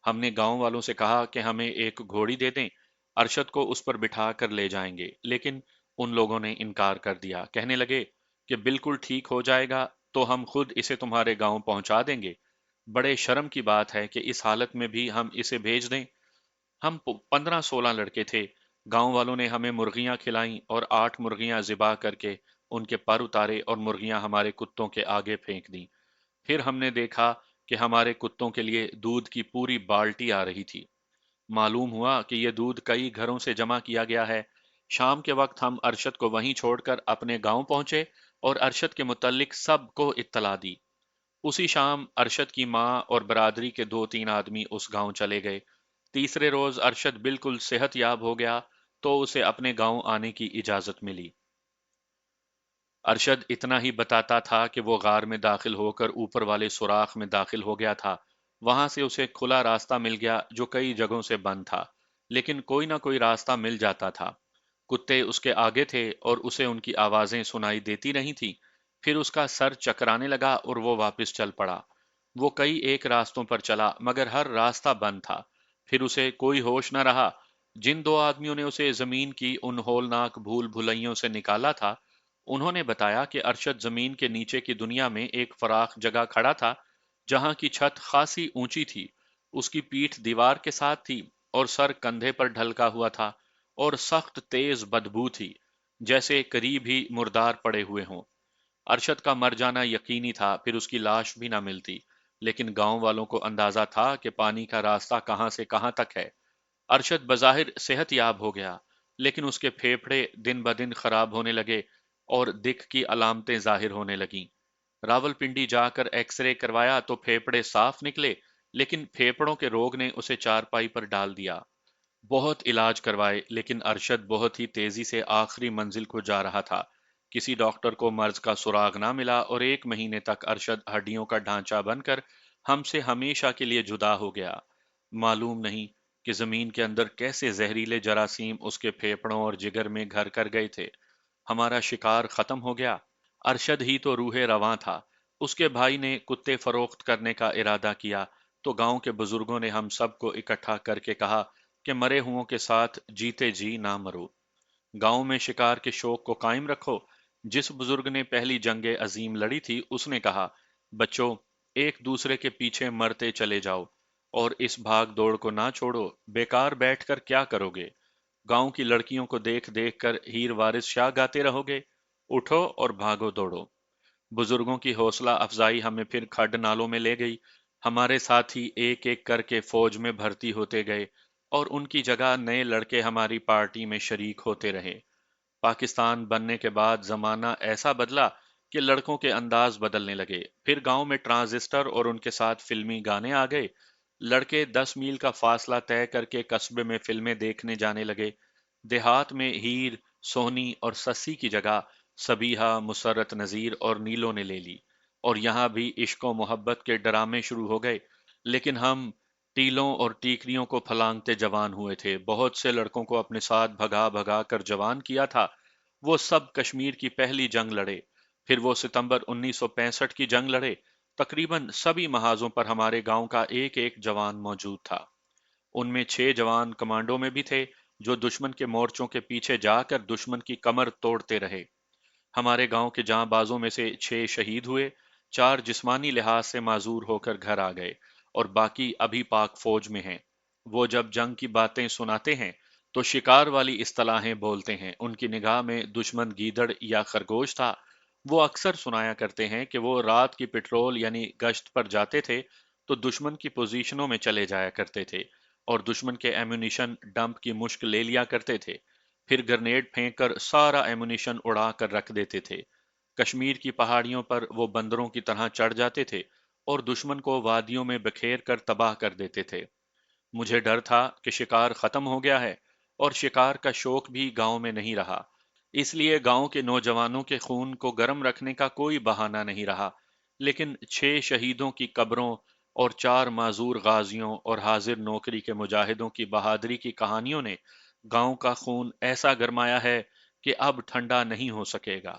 ہم نے گاؤں والوں سے کہا کہ ہمیں ایک گھوڑی دے دیں، ارشد کو اس پر بٹھا کر لے جائیں گے، لیکن ان لوگوں نے انکار کر دیا، کہنے لگے کہ بالکل ٹھیک ہو جائے گا تو ہم خود اسے تمہارے گاؤں پہنچا دیں گے۔ بڑے شرم کی بات ہے کہ اس حالت میں بھی ہم اسے بھیج دیں۔ ہم 15-16 لڑکے تھے۔ گاؤں والوں نے ہمیں مرغیاں کھلائیں اور 8 مرغیاں ذبح کر کے ان کے پر اتارے اور مرغیاں ہمارے کتوں کے آگے پھینک دیں۔ پھر ہم نے دیکھا کہ ہمارے کتوں کے لیے دودھ کی پوری بالٹی آ رہی تھی۔ معلوم ہوا کہ یہ دودھ کئی گھروں سے جمع کیا گیا ہے۔ شام کے وقت ہم ارشد کو وہیں چھوڑ کر اپنے گاؤں پہنچے اور ارشد کے متعلق سب کو اطلاع دی۔ اسی شام ارشد کی ماں اور برادری کے 2-3 آدمی اس گاؤں چلے گئے۔ تیسرے روز ارشد بالکل صحت یاب ہو گیا تو اسے اپنے گاؤں آنے کی اجازت ملی۔ ارشد اتنا ہی بتاتا تھا کہ وہ غار میں داخل ہو کر اوپر والے سوراخ میں داخل ہو گیا تھا۔ وہاں سے اسے کھلا راستہ مل گیا جو کئی جگہوں سے بند تھا، لیکن کوئی نہ کوئی راستہ مل جاتا تھا۔ کتے اس کے آگے تھے اور اسے ان کی آوازیں سنائی دیتی نہیں تھی۔ پھر اس کا سر چکرانے لگا اور وہ واپس چل پڑا۔ وہ کئی ایک راستوں پر چلا مگر ہر راستہ بند تھا۔ پھر اسے کوئی ہوش نہ رہا۔ جن 2 آدمیوں نے اسے زمین کی ان ہولناک بھول بھلائیوں سے نکالا تھا، انہوں نے بتایا کہ ارشد زمین کے نیچے کی دنیا میں ایک فراخ جگہ کھڑا تھا جہاں کی چھت خاصی اونچی تھی۔ اس کی پیٹھ دیوار کے ساتھ تھی اور سر کندھے پر ڈھلکا ہوا تھا اور سخت تیز بدبو تھی، جیسے قریب ہی مردار پڑے ہوئے ہوں۔ ارشد کا مر جانا یقینی تھا، پھر اس کی لاش بھی نہ ملتی، لیکن گاؤں والوں کو اندازہ تھا کہ پانی کا راستہ کہاں سے کہاں تک ہے۔ ارشد بظاہر صحت یاب ہو گیا، لیکن اس کے پھیپھڑے دن بدن خراب ہونے لگے اور دکھ کی علامتیں ظاہر ہونے لگیں۔ راولپنڈی جا کر ایکس رے کروایا تو پھیپھڑے صاف نکلے، لیکن پھیپھڑوں کے روگ نے اسے چارپائی پر ڈال دیا۔ بہت علاج کروائے لیکن ارشد بہت ہی تیزی سے آخری منزل کو جا رہا تھا۔ کسی ڈاکٹر کو مرض کا سراغ نہ ملا اور 1 مہینے تک ارشد ہڈیوں کا ڈھانچہ بن کر ہم سے ہمیشہ کے لیے جدا ہو گیا۔ معلوم نہیں کہ زمین کے اندر کیسے زہریلے جراثیم اس کے پھیپھڑوں اور جگر میں گھر کر گئے تھے۔ ہمارا شکار ختم ہو گیا۔ ارشد ہی تو روح رواں تھا۔ اس کے بھائی نے کتے فروخت کرنے کا ارادہ کیا تو گاؤں کے بزرگوں نے ہم سب کو اکٹھا کر کے کہا کہ مرے ہوں کے ساتھ جیتے جی نہ مرو، گاؤں میں شکار کے شوق کو قائم رکھو۔ جس بزرگ نے پہلی جنگ عظیم لڑی تھی اس نے کہا، بچوں، ایک دوسرے کے پیچھے مرتے چلے جاؤ اور اس بھاگ دوڑ کو نہ چھوڑو، بیکار بیٹھ کر کیا کرو گے؟ گاؤں کی لڑکیوں کو دیکھ دیکھ کر ہیر وارث شاہ گاتے رہو گے؟ اٹھو اور بھاگو دوڑو۔ بزرگوں کی حوصلہ افزائی ہمیں پھر کھڈ نالوں میں لے گئی۔ ہمارے ساتھی ایک ایک کر کے فوج میں بھرتی ہوتے گئے اور ان کی جگہ نئے لڑکے ہماری پارٹی میں شریک ہوتے رہے۔ پاکستان بننے کے بعد زمانہ ایسا بدلا کہ لڑکوں کے انداز بدلنے لگے۔ پھر گاؤں میں ٹرانزسٹر اور ان کے ساتھ فلمی گانے آ گئے۔ لڑکے 10 میل کا فاصلہ طے کر کے قصبے میں فلمیں دیکھنے جانے لگے۔ دیہات میں ہیر، سونی اور سسی کی جگہ سبیہا، مسرت نذیر اور نیلو نے لے لی، اور یہاں بھی عشق و محبت کے ڈرامے شروع ہو گئے۔ لیکن ہم ٹیلوں اور ٹیکریوں کو پھلانگتے جوان ہوئے تھے۔ بہت سے لڑکوں کو اپنے ساتھ بھگا بھگا کر جوان کیا تھا۔ وہ سب کشمیر کی پہلی جنگ لڑے، پھر وہ ستمبر 1965 کی جنگ لڑے۔ تقریباً سبھی محاذوں پر ہمارے گاؤں کا ایک ایک جوان موجود تھا۔ ان میں 6 جوان کمانڈو میں بھی تھے جو دشمن کے مورچوں کے پیچھے جا کر دشمن کی کمر توڑتے رہے۔ ہمارے گاؤں کے جاں بازوں میں سے 6 شہید ہوئے، 4 جسمانی لحاظ سے معذور ہو کر گھر آ گئے اور باقی ابھی پاک فوج میں ہیں۔ وہ جب جنگ کی باتیں سناتے ہیں تو شکار والی اصطلاحیں بولتے ہیں۔ ان کی نگاہ میں دشمن گیدڑ یا خرگوش تھا۔ وہ اکثر سنایا کرتے ہیں کہ وہ رات کی پٹرول یعنی گشت پر جاتے تھے تو دشمن کی پوزیشنوں میں چلے جایا کرتے تھے اور دشمن کے ایمونیشن ڈمپ کی مشک لے لیا کرتے تھے، پھر گرنیڈ پھینک کر سارا ایمونیشن اڑا کر رکھ دیتے تھے۔ کشمیر کی پہاڑیوں پر وہ بندروں کی طرح چڑھ جاتے تھے اور دشمن کو وادیوں میں بکھیر کر تباہ کر دیتے تھے۔ مجھے ڈر تھا کہ شکار ختم ہو گیا ہے اور شکار کا شوق بھی گاؤں میں نہیں رہا۔ اس لیے گاؤں کے نوجوانوں کے خون کو گرم رکھنے کا کوئی بہانہ نہیں رہا، لیکن 6 شہیدوں کی قبروں اور 4 معذور غازیوں اور حاضر نوکری کے مجاہدوں کی بہادری کی کہانیوں نے گاؤں کا خون ایسا گرمایا ہے کہ اب ٹھنڈا نہیں ہو سکے گا۔